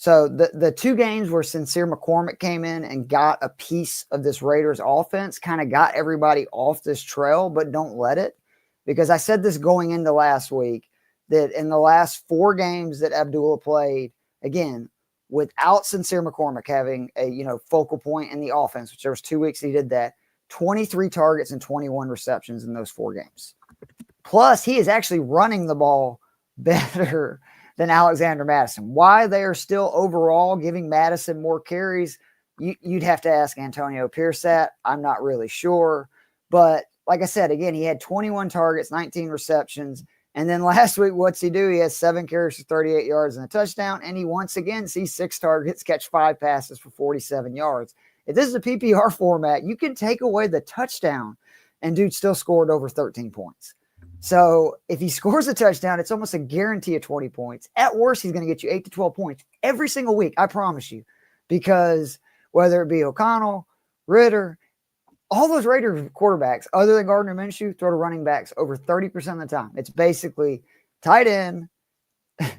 So the 2 games where Sincere McCormick came in and got a piece of this Raiders offense kind of got everybody off this trail, but don't let it. Because I said this going into last week, that in the last 4 games that Abdullah played, again, without Sincere McCormick having a focal point in the offense, which there was 2 weeks he did that, 23 targets and 21 receptions in those 4 games. Plus, he is actually running the ball better than Alexander Madison. Why they are still overall giving Madison more carries, you'd have to ask Antonio Pierce that. I'm not really sure. But like I said, again, he had 21 targets, 19 receptions. And then last week, what's he do? He has 7 carries for 38 yards and a touchdown. And he once again sees 6 targets, catch 5 passes for 47 yards. If this is a PPR format, you can take away the touchdown and dude still scored over 13 points. So if he scores a touchdown, it's almost a guarantee of 20 points. At worst, he's going to get you 8 to 12 points every single week. I promise you, because whether it be O'Connell, Ritter, all those Raiders quarterbacks, other than Gardner Minshew, throw to running backs over 30% of the time. It's basically tight end,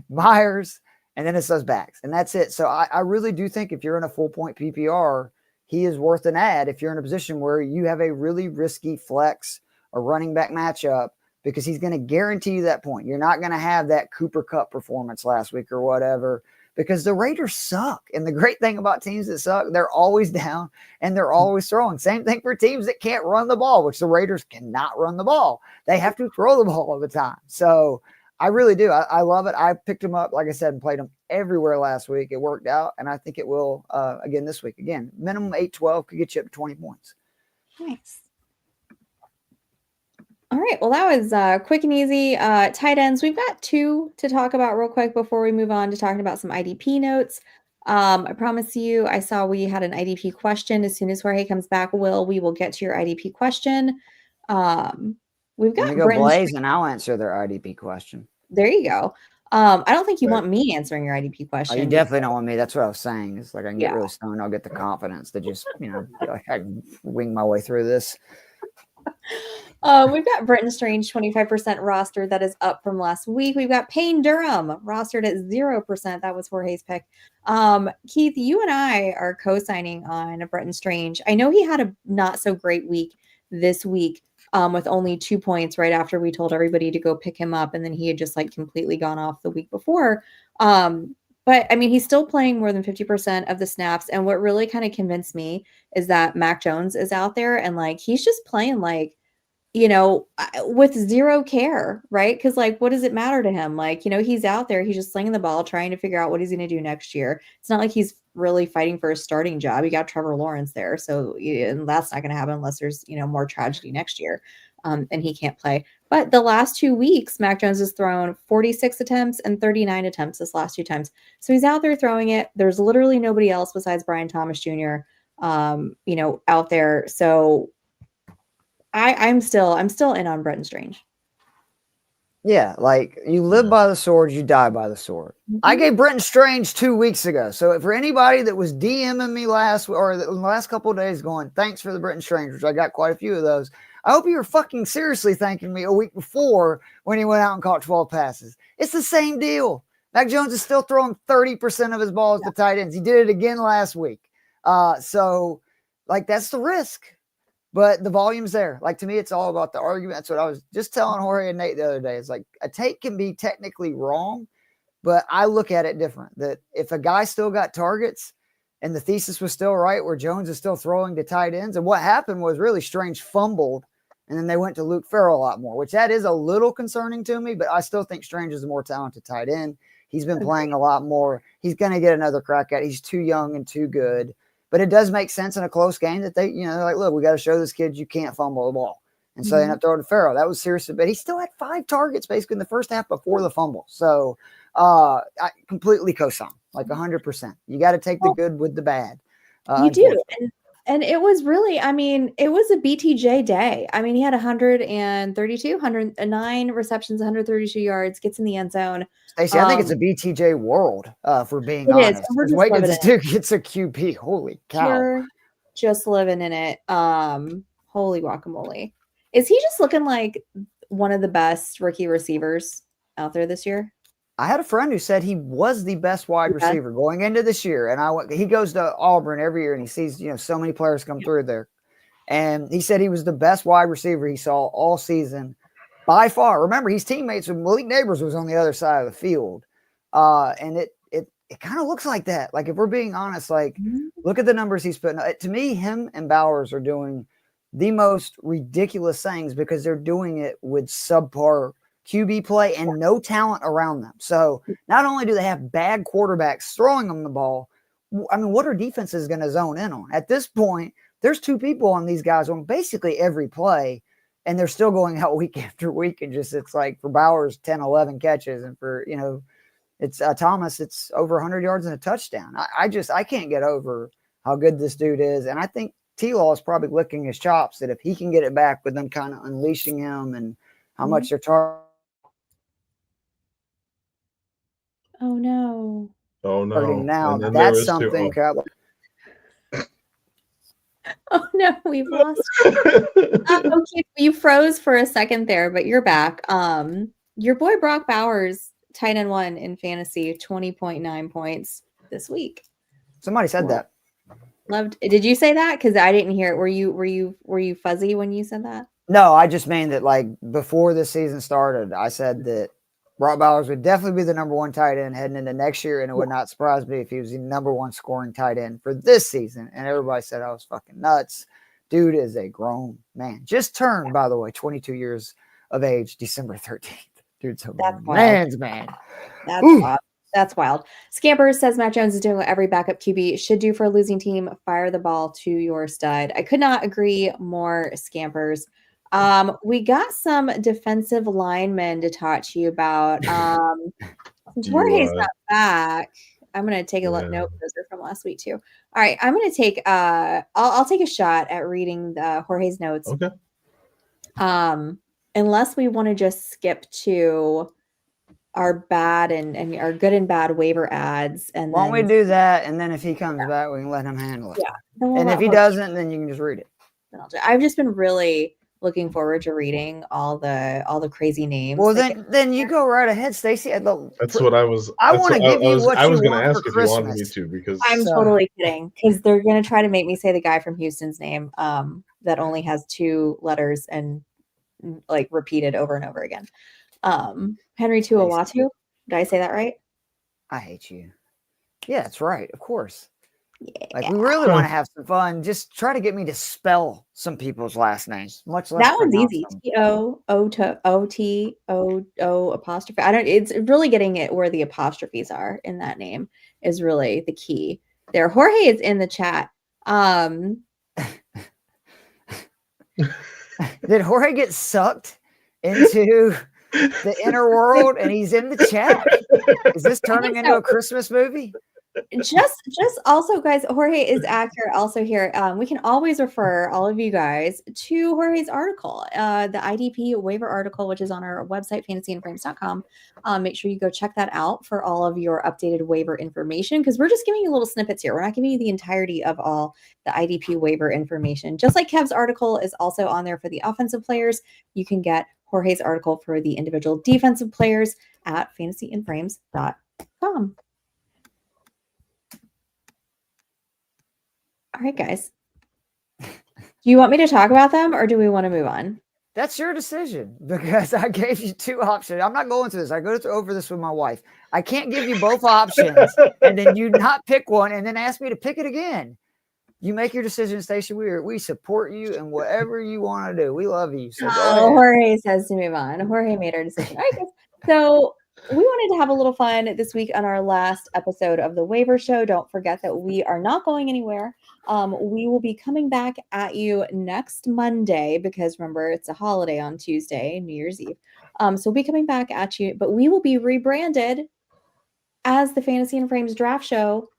Myers, and then it's those backs. And that's it. So I really do think if you're in a full point PPR, he is worth an ad if you're in a position where you have a really risky flex or running back matchup, because he's going to guarantee you that point. You're not going to have that Cooper Kupp performance last week or whatever, because the Raiders suck. And the great thing about teams that suck, they're always down and they're always throwing. Same thing for teams that can't run the ball, which the Raiders cannot run the ball. They have to throw the ball all the time. So I really do. I love it. I picked him up, like I said, and played him everywhere last week. It worked out, and I think it will again this week. Again, minimum 8-12 could get you up to 20 points. Nice. All right. Well, that was quick and easy. Tight ends. We've got 2 to talk about real quick before we move on to talking about some IDP notes. I promise you, I saw we had an IDP question. As soon as Jorge comes back, we will get to your IDP question. We've got Blaze, and I'll answer their IDP question. There you go. I don't think you want me answering your IDP question. Oh, you definitely don't want me. That's what I was saying. It's like I can get really stoned. I'll get the confidence to just, like I can wing my way through this. We've got Britton Strange 25% roster. That is up from last week. We've got Payne Durham rostered at 0%. That was Jorge's pick. Keith, you and I are co-signing on Britton Strange. I know he had a not so great week this week with only 2 points right after we told everybody to go pick him up. And then he had just like completely gone off the week before. But I mean, he's still playing more than 50% of the snaps. And what really kind of convinced me is that Mac Jones is out there and like, he's just playing like, with zero care, right? Because like, what does it matter to him? Like, he's out there, he's just slinging the ball, trying to figure out what he's going to do next year. It's not like he's really fighting for a starting job. You got Trevor Lawrence there. So and that's not going to happen unless there's, more tragedy next year and he can't play. But the last 2 weeks, Mac Jones has thrown 46 attempts and 39 attempts this last 2 times. So he's out there throwing it. There's literally nobody else besides Brian Thomas Jr., out there. So I'm still in on Britton Strange. Yeah, like you live by the sword, you die by the sword. Mm-hmm. I gave Britton Strange 2 weeks ago. So for anybody that was DMing me the last couple of days going, thanks for the Britton Strange, which I got quite a few of those. I hope you were fucking seriously thanking me a week before when he went out and caught 12 passes. It's the same deal. Mac Jones is still throwing 30% of his balls to tight ends. He did it again last week. So like that's the risk. But the volume's there. Like, to me, it's all about the argument. That's what I was just telling Jorge and Nate the other day. It's like a take can be technically wrong, but I look at it different. That if a guy still got targets and the thesis was still right where Jones is still throwing to tight ends, and what happened was really Strange fumbled, and then they went to Luke Farrell a lot more, which that is a little concerning to me, but I still think Strange is a more talented tight end. He's been playing a lot more. He's going to get another crack at it. He's too young and too good. But it does make sense in a close game that they, they're like, look, we got to show this kid you can't fumble the ball. And so they end up throwing to Farrell. That was serious, but he still had 5 targets basically in the first half before the fumble. So I completely co-sign, like 100%. You got to take the good with the bad. You do. And it was really, I mean, it was a BTJ day. I mean, he had 109 receptions, 132 yards, gets in the end zone. Stacey, I think it's a BTJ world, for being honest. Wait till this dude gets a QB. Holy cow. We're just living in it. Holy guacamole. Is he just looking like one of the best rookie receivers out there this year? I had a friend who said he was the best wide receiver going into this year. And he goes to Auburn every year and he sees, so many players come through there. And he said he was the best wide receiver he saw all season by far. Remember, he's teammates with Malik Neighbors was on the other side of the field. And it kind of looks like that. Like, if we're being honest, like, look at the numbers he's putting. To me, him and Bowers are doing the most ridiculous things because they're doing it with subpar QB play and no talent around them. So not only do they have bad quarterbacks throwing them the ball, I mean, what are defenses going to zone in on? At this point, there's 2 people on these guys on basically every play, and they're still going out week after week. And it's like for Bowers, 10, 11 catches. And for, it's Thomas, it's over 100 yards and a touchdown. I can't get over how good this dude is. And I think T-Law is probably licking his chops that if he can get it back with them kind of unleashing him and how much they're targeting. Oh no. Now that's something. Oh no, we've lost. Okay, you froze for a second there, but you're back. Your boy Brock Bowers, tight end 1 in fantasy, 20.9 points this week. Somebody said that. Did you say that? Because I didn't hear it. Were you fuzzy when you said that? No, I just mean that like before this season started, I said that Brock Bowers would definitely be the number 1 tight end heading into next year, and it would not surprise me if he was the number 1 scoring tight end for this season. And everybody said I was fucking nuts. Dude is a grown man. Just turned, by the way, 22 years of age, December 13th. Dude's a man's man. That's wild. That's wild. Scamper says Mac Jones is doing what every backup QB should do for a losing team. Fire the ball to your stud. I could not agree more, Scampers. We got some defensive linemen to talk to you about. Jorge's not back. I'm going to take a look. Nope, those are from last week too. All right, I'm going to take. I'll take a shot at reading Jorge's notes. Okay. Unless we want to just skip to our bad and our good and bad waiver ads. And why don't we do that? And then if he comes back, we can let him handle it. Yeah. And if he doesn't, then you can just read it. I've just been really looking forward to reading all the crazy names. Well, then you go right ahead, Stacy. That's what I was. I want to give you what I was going to to ask if Christmas. you wanted me to, because I'm totally kidding, because they're going to try to make me say the guy from Houston's name that only has 2 letters and like repeated over and over again. Henry Tuawatu. Did I say that right? I hate you. Yeah, that's right. Of course. Yeah. Like, we really want to have some fun. Just try to get me to spell some people's last names. Much less that one's easy. them. T-O-O-T-O-O apostrophe. It's really getting it where the apostrophes are in that name is really the key there. Jorge is in the chat. Did Jorge get sucked into the inner world and he's in the chat? Is this turning into a Christmas movie? Just also, guys, Jorge is accurate also here. We can always refer all of you guys to Jorge's article, the IDP waiver article, which is on our website, fantasyandframes.com. Make sure you go check that out for all of your updated waiver information, because we're just giving you little snippets here. We're not giving you the entirety of all the IDP waiver information. Just like Kev's article is also on there for the offensive players, you can get Jorge's article for the individual defensive players at fantasyandframes.com. All right, guys. Do you want me to talk about them, or do we want to move on? That's your decision, because I gave you 2 options. I'm not going through this. I go over this with my wife. I can't give you both options and then you not pick one and then ask me to pick it again. You make your decision, Stacey. We support you and whatever you want to do. We love you. So Jorge says to move on. Jorge made our decision. All right, guys. So we wanted to have a little fun this week on our last episode of the Waiver Show. Don't forget that we are not going anywhere. We will be coming back at you next Monday, because remember, it's a holiday on Tuesday, New Year's Eve. So we'll be coming back at you, but we will be rebranded as the Fantasy and Frames Draft Show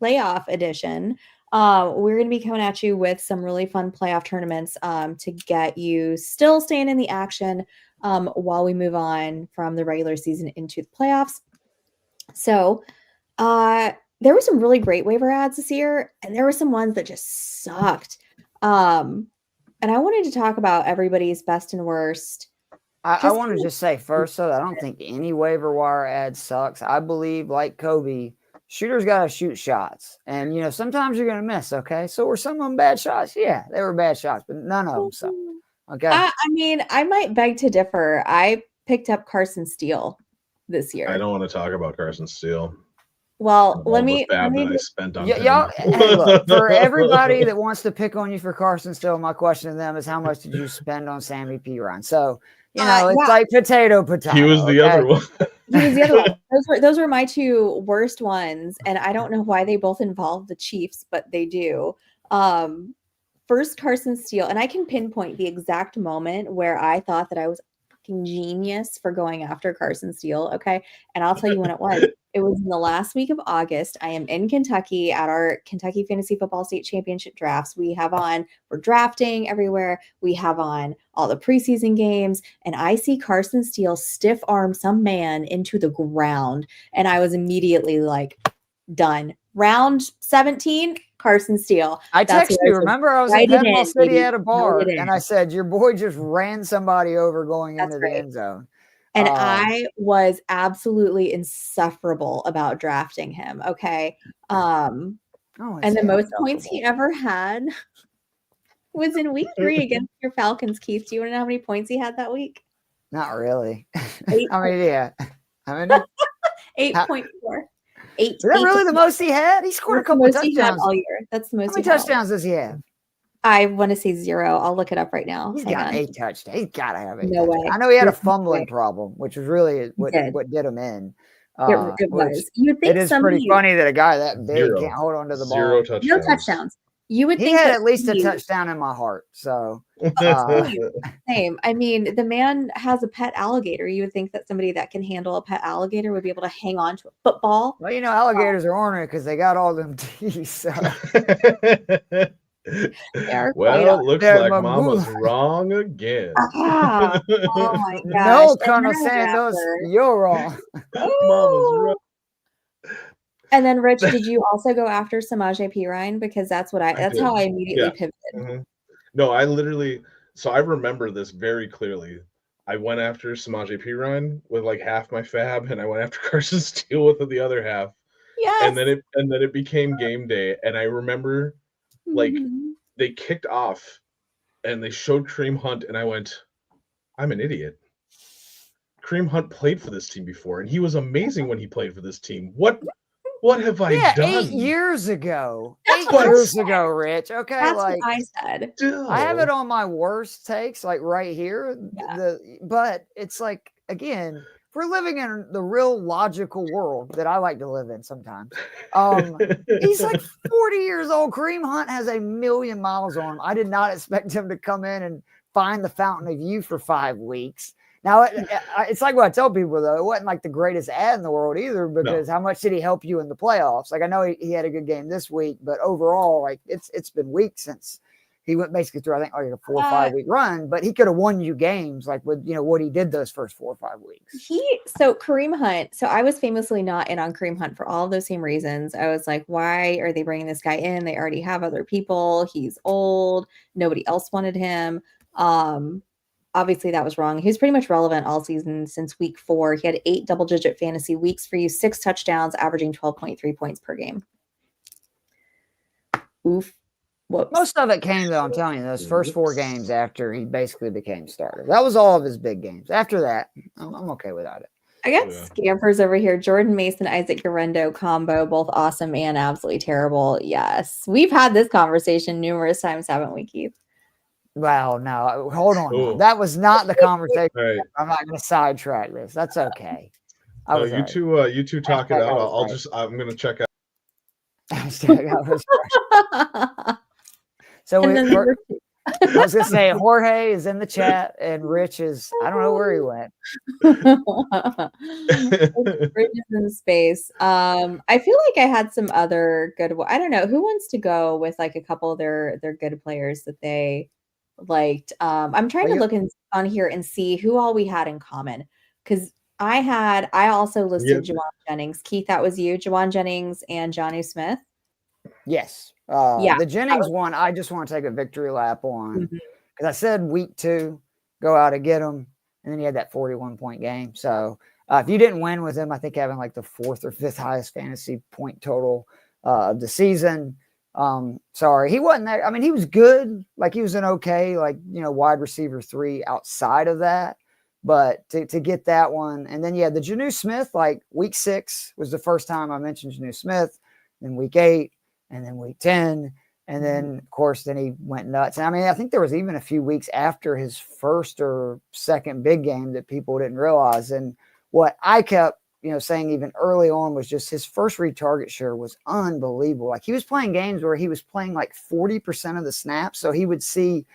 Playoff Edition. We're going to be coming at you with some really fun playoff tournaments to get you still staying in the action while we move on from the regular season into the playoffs. So there were some really great waiver ads this year, and there were some ones that just sucked. And I wanted to talk about everybody's best and worst. I want to just say first, though, I don't think any waiver wire ad sucks. I believe, like Kobe, shooters got to shoot shots. And, sometimes you're going to miss, okay? So were some of them bad shots? Yeah, they were bad shots, but none of them suck. Okay. I mean, I might beg to differ. I picked up Carson Steele this year. I don't want to talk about Carson Steele. Well, let me I spent on y'all. Hey, look, for everybody that wants to pick on you for Carson Steele, my question to them is, how much did you spend on Sammy P. Ryan? So, it's like potato. He was the other one. He was the other one. Those were my 2 worst ones, and I don't know why they both involve the Chiefs, but they do. First, Carson Steele, and I can pinpoint the exact moment where I thought that I was fucking genius for going after Carson Steele. Okay, and I'll tell you when it was. It was in the last week of August. I am in Kentucky at our Kentucky Fantasy Football State Championship drafts. We're drafting everywhere. We have on all the preseason games, and I see Carson Steele stiff arm some man into the ground, and I was immediately like, done. Round 17, Carson Steele. I texted you. Remember, I was at Panama City at a bar, and I said, your boy just ran somebody over going into the end zone. And I was absolutely insufferable about drafting him. Okay. And the most points he ever had was in week 3 against your Falcons, Keith. Do you want to know how many points he had that week? Not really. I mean, yeah. How many? 8.4. Is that really the most he had? He scored a couple of touchdowns all year. That's the most. How many touchdowns does he have? I want to say 0. I'll look it up right now. He's got 8 touchdowns. He's got to have 8. No way. I know he had a fumbling problem, which was really what did him in. It was. You would think it is pretty funny that a guy that big can't hold on to the ball. 0 touchdowns. No touchdowns. You would think he had at least a touchdown in my heart. So same. I mean, the man has a pet alligator. You would think that somebody that can handle a pet alligator would be able to hang on to a football. Well, alligators are ornery because they got all them teeth. So. Well, looks like Mama's wrong again. Oh my gosh. No, Colonel Sanders, you're wrong. Mama's wrong. And then, Rich, did you also go after Samaje Perine? Because that's how I immediately pivoted. Mm-hmm. No, I remember this very clearly. I went after Samaje Perine with like half my fab, and I went after Carson Steele with the other half. Yes. And then it became game day, and I remember like they kicked off, and they showed Kareem Hunt, and I went, "I'm an idiot." Kareem Hunt played for this team before, and he was amazing when he played for this team. What have I done? 8 years ago. That's 8 years ago, Rich. Okay, that's like what I said. I have it on my worst takes, like right here. Yeah. But it's like, again, we're living in the real logical world that I like to live in sometimes. He's like 40 years old. Kareem Hunt has 1,000,000 miles on him. I did not expect him to come in and find the fountain of youth for 5 weeks. Now, it's like what I tell people, though. It wasn't like the greatest ad in the world either, because how much did he help you in the playoffs? Like, I know he had a good game this week, but overall, like, it's been weeks since he went basically through, I think, like a 4 or 5 week run, but he could have won you games, like with, what he did those first 4 or 5 weeks. So Kareem Hunt, so I was famously not in on Kareem Hunt for all of those same reasons. I was like, why are they bringing this guy in? They already have other people. He's old. Nobody else wanted him. Obviously, that was wrong. He was pretty much relevant all season since week 4. He had 8 double-digit fantasy weeks for you, 6 touchdowns, averaging 12.3 points per game. Oof. Whoops. Most of it came, though, I'm telling you, those first 4 games after he basically became starter. That was all of his big games. After that, I'm okay without it. I got scampers over here. Jordan Mason, Isaac Guerrero combo, both awesome and absolutely terrible. Yes. We've had this conversation numerous times, haven't we, Keith? Well, no, hold on. No. That was not the conversation. Right. I'm not going to sidetrack this. That's okay. You two talk it out. I'm going to check out. So I was going to say Jorge is in the chat and Rich is, I don't know where he went. Rich is in space. I feel like I had some other good, I don't know, who wants to go with like a couple of their good players that they liked. I'm trying to look on here and see who all we had in common, because I also listed Juwan Jennings. Keith, that was you, Juwan Jennings and Jonnu Smith. Yes. The Jennings one, I just want to take a victory lap on, because I said week 2, go out and get him, and then he had that 41-point game. So if you didn't win with him, I think having like the 4th or 5th highest fantasy point total of the season. Sorry, he wasn't there. I mean, he was good. Like, he was an okay, like, wide receiver 3 outside of that. But to get that one, and then, the Jonnu Smith, like week 6 was the first time I mentioned Jonnu Smith, then week 8, and then week 10. And then, of course, then he went nuts. And I mean, I think there was even a few weeks after his first or second big game that people didn't realize. And what I kept saying even early on was just his first read target share was unbelievable. Like, he was playing games where he was playing like 40% of the snaps. So he would see,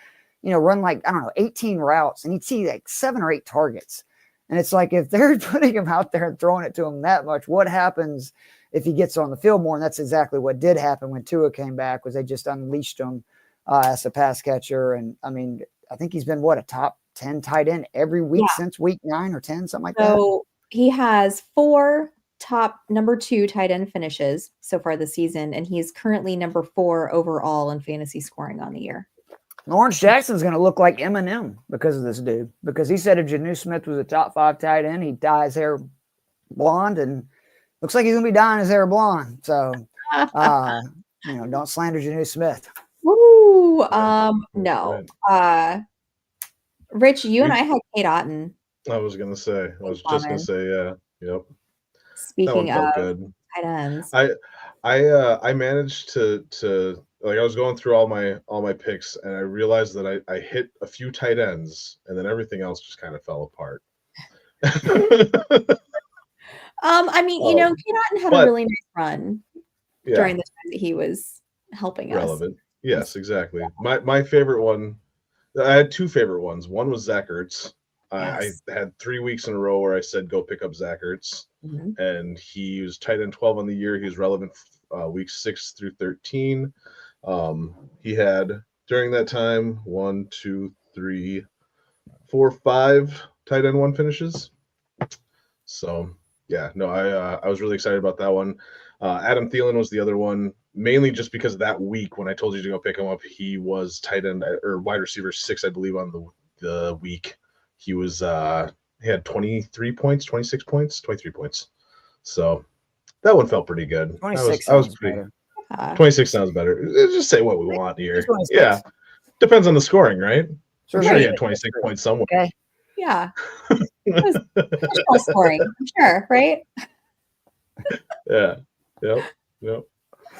run like, 18 routes, and he'd see like 7 or 8 targets. And it's like, if they're putting him out there and throwing it to him that much, what happens if he gets on the field more? And that's exactly what did happen when Tua came back, was they just unleashed him as a pass catcher. And I mean, I think he's been a top 10 tight end every week since week 9 or 10, something like that. So he has 4 top number 2 tight end finishes so far this season, and he's currently number 4 overall in fantasy scoring on the year. Lawrence Jackson's going to look like Eminem because of this dude, because he said if Jonnu Smith was a top 5 tight end, he'd dye his hair blonde, and looks like he's going to be dyeing his hair blonde. So, don't slander Jonnu Smith. Woo! No. Rich, you and I had Kate Otten. I was going to say. I was just going to say, yeah. Yep. Speaking of tight ends, I managed to like, I was going through all my picks, and I realized that I hit a few tight ends, and then everything else just kind of fell apart. I mean, Kate Otten had a really nice run during the time that he was helping us. Yes, exactly. My favorite one, I had 2 favorite ones. One was Zach Ertz. I had 3 weeks in a row where I said, go pick up Zach Ertz. And he was tight end 12 on the year. He was relevant weeks 6 through 13. He had during that time 1, 2, 3, 4, 5 tight end 1 finishes. So yeah, no, I was really excited about that one. Adam Thielen was the other one, mainly just because that week when I told you to go pick him up, he was tight end or wide receiver 6, I believe, on the week. He was he had 23 points, 26 points, 23 points. So that one felt pretty good. 26 I was pretty better. 26 sounds better. Just say what we want here. 26. Yeah. Depends on the scoring, right? I'm sure he had 26 Right. points somewhere. Okay. Yeah. Traditional scoring, I'm sure, right? Yeah. Yep.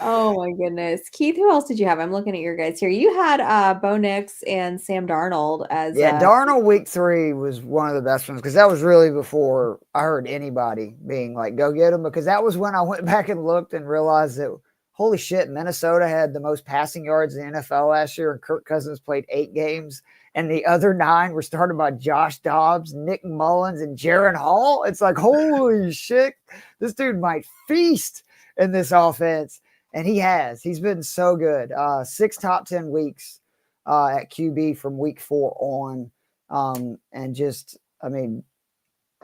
Oh my goodness. Keith, who else did you have? I'm looking at your guys here. You had Bo Nix and Sam Darnold as Darnold week 3 was one of the best ones because that was really before I heard anybody being like, go get him, because that was when I went back and looked and realized that, holy shit, Minnesota had the most passing yards in the NFL last year, and Kirk Cousins played 8 games, and the other 9 were started by Josh Dobbs, Nick Mullins, and Jaron Hall. It's like, holy shit, this dude might feast in this offense. And he has. He's been so good. 6 top 10 weeks at QB from week 4 on. And just, I mean,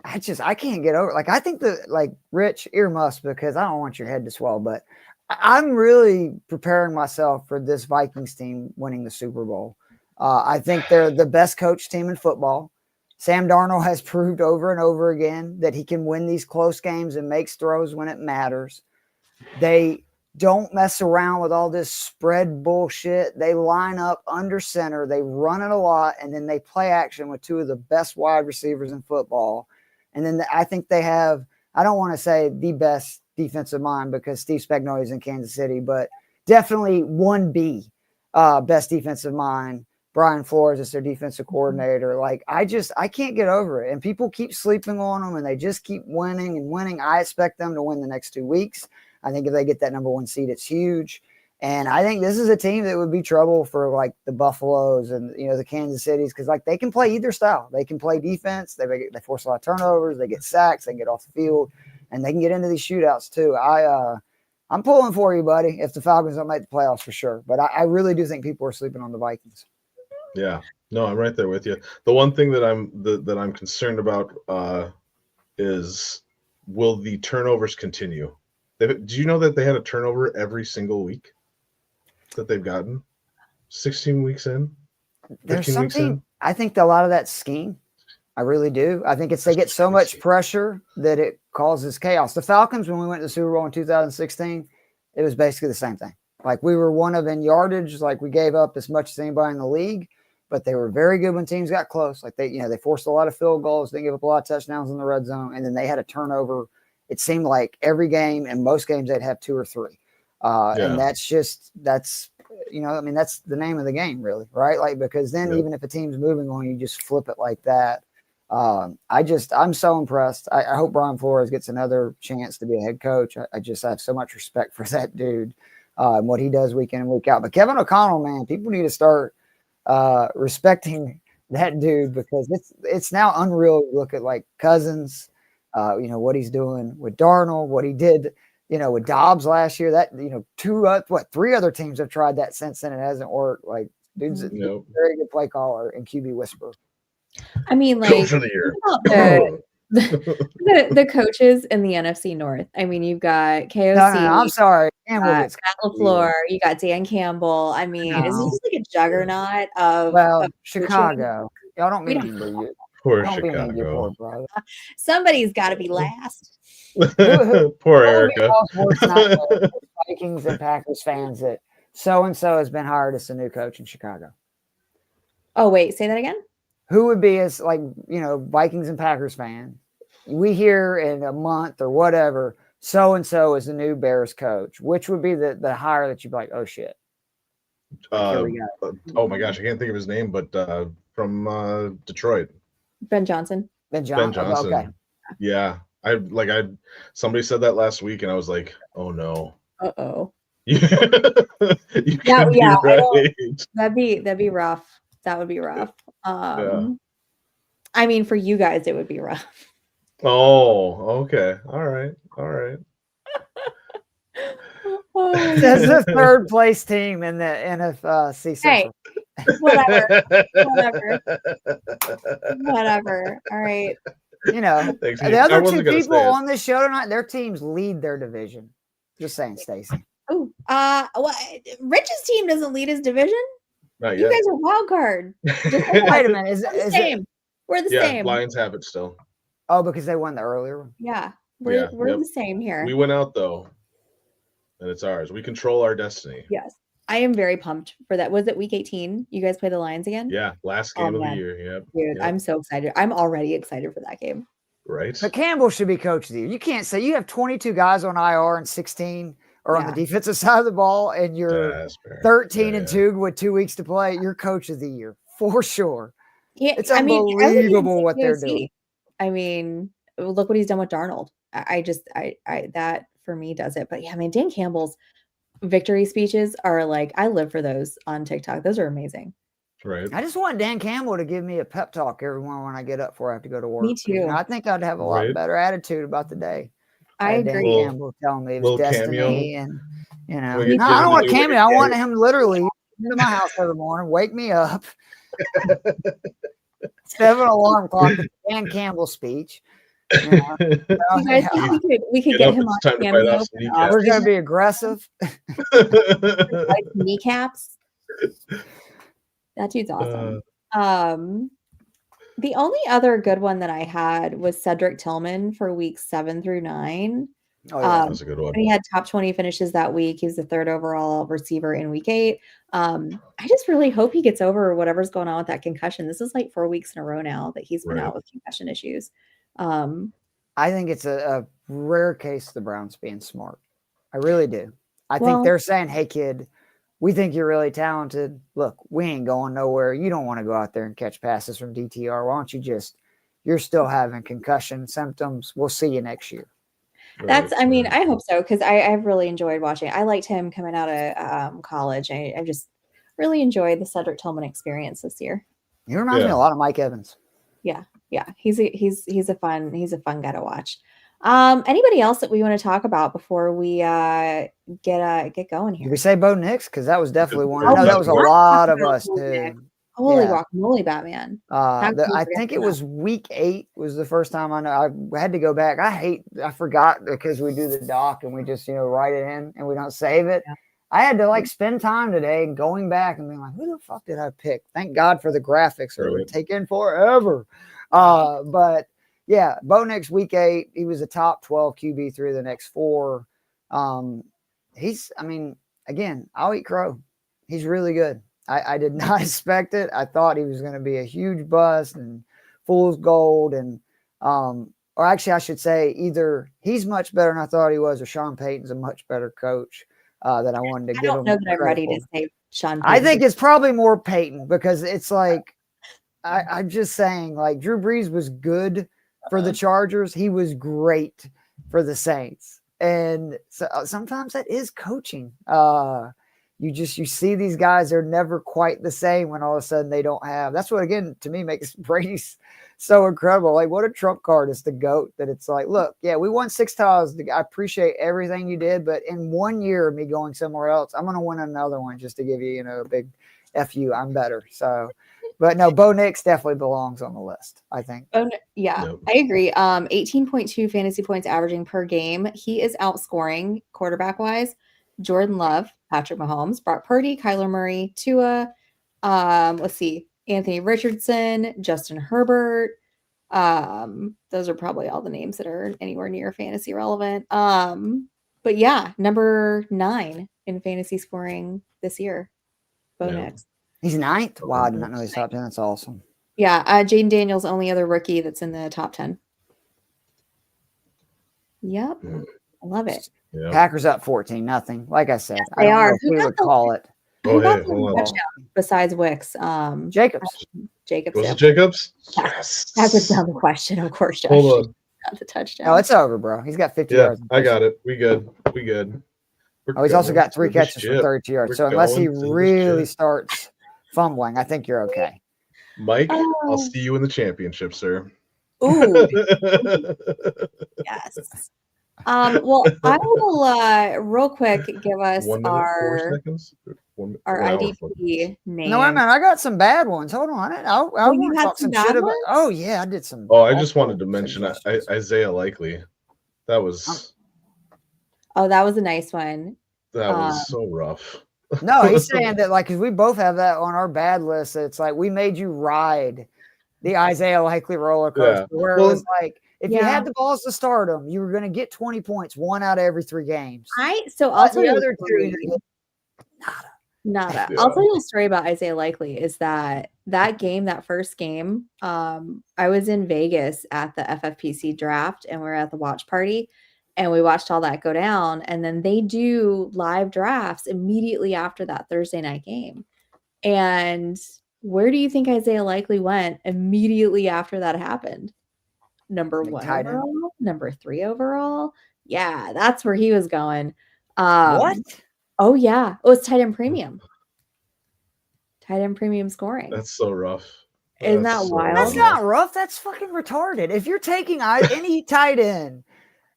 I can't get over it. Like, I think that, like, Rich, ear muffs, because I don't want your head to swell, but I'm really preparing myself for this Vikings team winning the Super Bowl. I think they're the best coach team in football. Sam Darnold has proved over and over again that he can win these close games and makes throws when it matters. They don't mess around with all this spread bullshit. They line up under center. They run it a lot, and then they play action with 2 of the best wide receivers in football. And then I think they have, I don't want to say the best defensive mind because Steve Spagnuolo is in Kansas City, but definitely 1B best defensive mind. Brian Flores is their defensive coordinator. Like, I can't get over it. And people keep sleeping on them, and they just keep winning and winning. I expect them to win the next 2 weeks. I think if they get that number 1 seed, it's huge. And I think this is a team that would be trouble for, like, the Buffaloes and, the Kansas Cities, because, like, they can play either style. They can play defense. They force a lot of turnovers. They get sacks. They can get off the field. And they can get into these shootouts, too. I'm pulling for you, buddy, if the Falcons don't make the playoffs for sure. But I really do think people are sleeping on the Vikings. Yeah. No, I'm right there with you. The one thing that I'm concerned about is, will the turnovers continue? Do you know that they had a turnover every single week that they've gotten? 16 weeks in? There's something, I think a lot of that scheme. I really do. I think they get so much pressure that it causes chaos. The Falcons, when we went to the Super Bowl in 2016, it was basically the same thing. Like, we were one of in yardage, like we gave up as much as anybody in the league, but they were very good when teams got close. Like, they forced a lot of field goals, they gave up a lot of touchdowns in the red zone, and then they had a turnover. It seemed like every game, and most games they'd have 2 or 3. And that's the name of the game, really, right? Like, because then even if a team's moving on, you just flip it like that. I'm so impressed. I hope Brian Flores gets another chance to be a head coach. I have so much respect for that dude and what he does week in and week out. But Kevin O'Connell, man, people need to start respecting that dude, because it's now unreal to look at, like, Cousins, what he's doing with Darnold, what he did, with Dobbs last year. That, 3 other teams have tried that since then. It hasn't worked. Like, dude's a very good play caller and QB whisperer. I mean, like, Coach of the year. The coaches in the NFC North. I mean, you've got KOC. No, I'm sorry. Scott LaFleur. You got Dan Campbell. I mean, is this just like a juggernaut of Chicago? Y'all don't mean to you. Poor Chicago. Poor Somebody's got to be last. Poor Erica. Vikings and Packers fans that so-and-so has been hired as a new coach in Chicago. Oh, wait, say that again? Who would be as, like, Vikings and Packers fan? We hear in a month or whatever, so-and-so is the new Bears coach. Which would be the hire that you'd be like, oh, shit. Oh, my gosh, I can't think of his name, but from Detroit. Ben Johnson. Ben Johnson. Okay. Yeah. Somebody said that last week, and I was like, oh, no. Uh-oh. You could be right. That'd be rough. That would be rough. I mean, for you guys, it would be rough. Oh, okay. All right. That's the third place team in the NFC Central. Hey, whatever. All right. You know, Thanks, the other two gonna people say it. on this show tonight, their teams lead their division. Just saying, Stacy. Oh, Rich's team doesn't lead his division. Not You yet. guys are wild card. Wait a minute, We're the same. We're the same. Lions have it still. Oh, because they won the earlier one. Yeah, we're the same here. We went out though, and it's ours. We control our destiny. Yes, I am very pumped for that. Was it week 18? You guys play the Lions again? Yeah, last game of the year. Yep. Dude, I'm so excited. I'm already excited for that game. Right. But Campbell should be coach of the year. You can't say you have 22 guys on IR and 16 are on the defensive side of the ball, and you're 13-2 with 2 weeks to play. You're coach of the year for sure. Yeah, it's unbelievable what they're doing. I mean, look what he's done with Darnold. I that for me does it. But yeah, I mean, Dan Campbell's victory speeches are like, I live for those on TikTok. Those are amazing. Right. I just want Dan Campbell to give me a pep talk every morning when I get up before I have to go to work. Me too. I think I'd have a lot better attitude about the day. I agree. Dan Campbell telling me his destiny cameo. And I don't want a cameo. I want him literally into my house every morning, wake me up, set an alarm clock, Dan Campbell speech. You know, we could get him on cameo. We're going to be aggressive. Like kneecaps. That dude's awesome. The only other good one that I had was Cedric Tillman for weeks 7 through 9. Oh, yeah, that's a good one. And he had top 20 finishes that week. He was the 3rd overall receiver in week 8. I just really hope he gets over whatever's going on with that concussion. This is like 4 weeks in a row now that he's been out with concussion issues. I think it's a rare case of the Browns being smart. I really do. I think they're saying, hey, kid, we think you're really talented. Look, we ain't going nowhere. You don't want to go out there and catch passes from DTR. Why don't you you're still having concussion symptoms. We'll see you next year. I mean, I hope so, because I've really enjoyed watching. I liked him coming out of college. I just really enjoyed the Cedric Tillman experience this year. He reminds me a lot of Mike Evans. Yeah. He's a fun guy to watch. Anybody else that we want to talk about before we get going here? Did we say Bo Nix? Because that was definitely one. I know that was a lot of us too. Holy guacamole, Batman! I think it was week 8 was the first time I know. I had to go back. I forgot because we do the doc and we just write it in and we don't save it. Yeah. I had to spend time today going back and being like, who the fuck did I pick? Thank God for the graphics, or it would take in forever. But yeah, Bo Nix week 8, he was a top 12 QB through the next 4. Again, I'll eat crow. He's really good. I did not expect it. I thought he was going to be a huge bust and fool's gold. And, or actually I should say either he's much better than I thought he was, or Sean Payton's a much better coach that I wanted to give him. I don't know that I'm ready to say Sean Payton. I think it's probably more Payton, because it's like, I'm just saying, like, Drew Brees was good for the Chargers. He was great for the Saints. And so sometimes that is coaching. You see these guys, they're never quite the same when all of a sudden they don't have. That's what, again, to me, makes Brady so incredible. Like, what a trump card is the GOAT, that it's like, look, yeah, we won 6 titles. I appreciate everything you did, but in 1 year of me going somewhere else, I'm going to win another one just to give you, a big F you. I'm better. So, but no, Bo Nix definitely belongs on the list, I think. Yeah, I agree. 18.2 fantasy points averaging per game. He is outscoring quarterback-wise Jordan Love, Patrick Mahomes, Brock Purdy, Kyler Murray, Tua, Anthony Richardson, Justin Herbert. Those are probably all the names that are anywhere near fantasy relevant. But yeah, number 9 in fantasy scoring this year. Bo Nix. He's 9th? Wow, I did not know he's top 10. That's awesome. Yeah, Jaden Daniels, only other rookie that's in the top 10. Yep. I love it. Yeah. Packers up 14-0. Like I said, yes, they are. Who would call it. Who got the touchdown besides Wicks? Jacobs. Was it Jacobs? Yes. That was down the question, of course. Josh. Hold on. Got the touchdown. Oh, it's over, bro. He's got 50 yards. I got it. We good. He's also got 3 catches for 32 yards. So unless he really starts fumbling, I think you're okay. Mike, I'll see you in the championship, sir. Ooh. Yes. Well, I will real quick give us 1 minute, 4 our seconds. IDP name. No, wait a minute. I got some bad ones. Hold on. I want to talk some shit about. Oh yeah, I did some. Oh, I just wanted to mention Isaiah Likely. That was. Oh, that was a nice one. That was so rough. No, he's saying that like because we both have that on our bad list. It's like we made you ride the Isaiah Likely roller coaster, where it was like if you had the balls to start him, you were going to get 20 points, 1 out of every 3 games. I'll tell you other 2 nada. I'll tell you a story about Isaiah Likely is that game, that first game, I was in Vegas at the FFPC draft and we were at the watch party and we watched all that go down. And then they do live drafts immediately after that Thursday night game. And where do you think Isaiah Likely went immediately after that happened? Number 1 overall, number 3 overall. Yeah, that's where he was going. What? Oh, yeah. Oh, it's tight end premium. Tight end premium scoring. That's so rough. Isn't that wild? That's not rough. That's fucking retarded. If you're taking any tight end,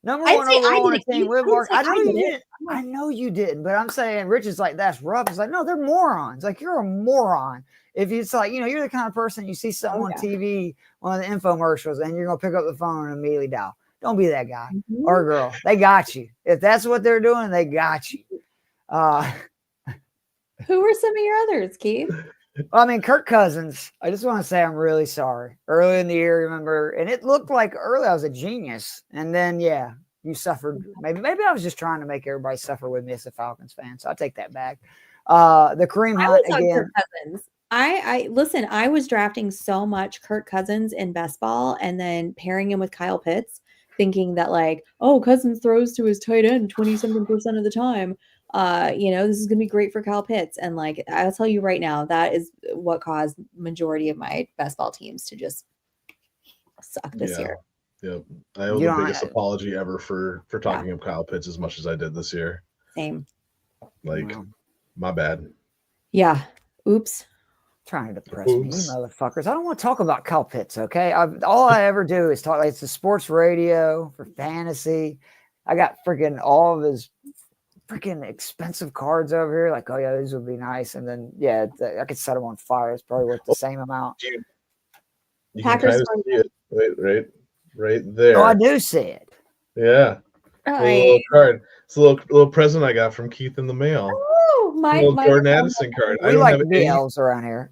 number 1 overall on a team with Mark, I know you didn't. I know you didn't, but I'm saying Rich is like, that's rough. It's like, no, they're morons. Like, you're a moron. If it's like, you're the kind of person you see something on TV, one of the infomercials, and you're going to pick up the phone and immediately dial. Don't be that guy or girl. They got you. If that's what they're doing, they got you. Who were some of your others, Keith? I mean, Kirk Cousins. I just want to say I'm really sorry. Early in the year, remember, and it looked like early I was a genius, and then you suffered. Maybe I was just trying to make everybody suffer with me as a Falcons fan, so I take that back. The Kareem Hunt again. Kirk Cousins. I listen. I was drafting so much Kirk Cousins in best ball, and then pairing him with Kyle Pitts, thinking that like, oh, Cousins throws to his tight end 20-something% of the time. This is gonna be great for Kyle Pitts. And like I'll tell you right now, that is what caused majority of my best ball teams to just suck this year. Yep. I owe the biggest apology ever for talking of Kyle Pitts as much as I did this year. Same. Like, my bad. Yeah. Oops. Trying to depress me, you motherfuckers. I don't want to talk about Kyle Pitts, okay? All I ever do is talk. Like, it's a sports radio for fantasy. I got freaking all of his freaking expensive cards over here. Like, oh yeah, these would be nice. And then I could set them on fire. It's probably worth the same amount. You can kind of see it right there. Oh, I do see it. Yeah. Little card. It's a little present I got from Keith in the mail. My Jordan Addison card. We like BLs around here.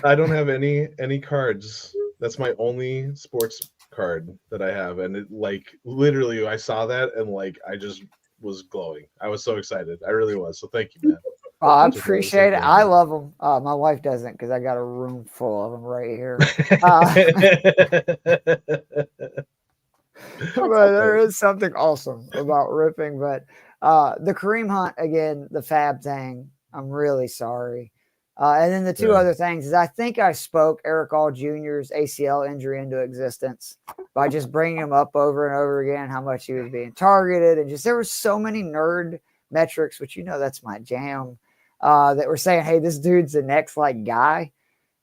I don't have any cards. That's my only sports card that I have, and it like literally I saw that and like I just was glowing. I was so excited. I really was. So thank you, man. I appreciate it. I love them. My wife doesn't because I got a room full of them right here. But there is something awesome about ripping. But the Kareem Hunt, again, the Fab thing, I'm really sorry. And then the two other things is I think I spoke Eric All Jr.'s ACL injury into existence by just bringing him up over and over again, how much he was being targeted. And just there were so many nerd metrics, which that's my jam, that were saying, hey, this dude's the next guy.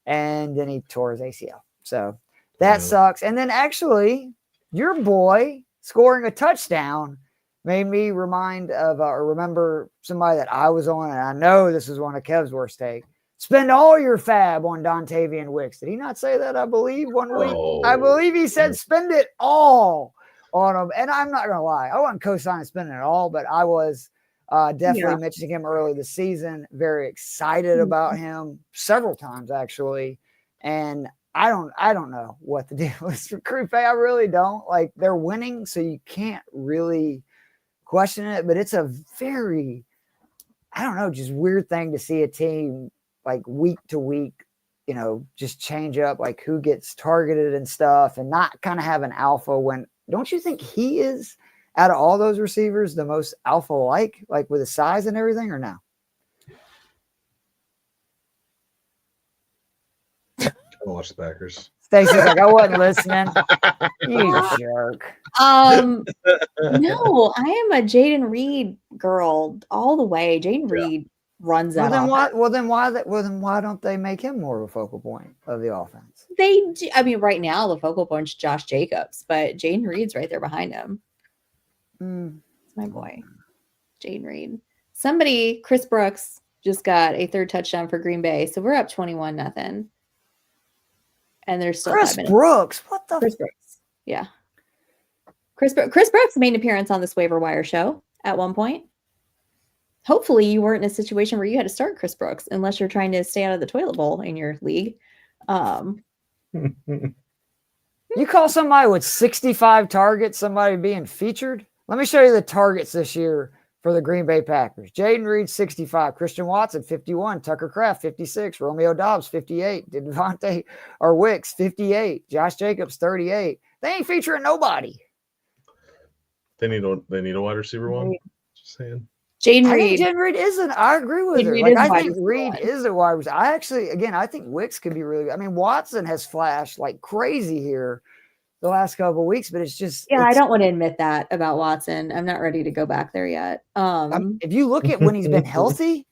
And then he tore his ACL. So that sucks. And then actually your boy scoring a touchdown made me remind of or remember somebody that I was on, and I know this is one of Kev's worst take. Spend all your fab on Dontavian Wicks. Did he not say that? I believe 1 week. I believe he said spend it all on him. And I'm not gonna lie, I wasn't co-signing spending it all, but I was definitely mentioning him early this season. Very excited about him several times actually, and I don't know what the deal is for Crepe. I really don't. Like, they're winning, so you can't really question it, but it's a very, I don't know, just weird thing to see a team like week to week, just change up like who gets targeted and stuff and not kind of have an alpha when, don't you think he is out of all those receivers the most alpha like with his size and everything, or no? I watch the Packers. Stacey's like, I wasn't listening. You jerk. No, I am a Jaden Reed girl all the way. Jaden Reed runs that. Well, then why don't they make him more of a focal point of the offense? They do. I mean, right now the focal point's Josh Jacobs, but Jaden Reed's right there behind him. It's my boy, Jaden Reed. Somebody, Chris Brooks, just got a third touchdown for Green Bay. So we're up 21-0. And there's still Chris 5 minutes. Brooks. What the? Chris Brooks. Yeah. Chris Brooks made an appearance on this waiver wire show at one point. Hopefully you weren't in a situation where you had to start Chris Brooks unless you're trying to stay out of the toilet bowl in your league. You call somebody with 65 targets somebody being featured? Let me show you the targets this year for the Green Bay Packers. Jaden Reed, 65. Christian Watson, 51. Tucker Kraft, 56. Romeo Doubs, 58. Devontae or Wicks, 58. Josh Jacobs, 38. They ain't featuring nobody. They need a wide receiver one. Just saying. Jaden Reed. Jaden Reed isn't. I agree with her. Like, I think Reed is a wide receiver. I think Wicks could be really good. I mean, Watson has flashed like crazy here the last couple of weeks, but it's just. Yeah, I don't want to admit that about Watson. I'm not ready to go back there yet. If you look at when he's been healthy.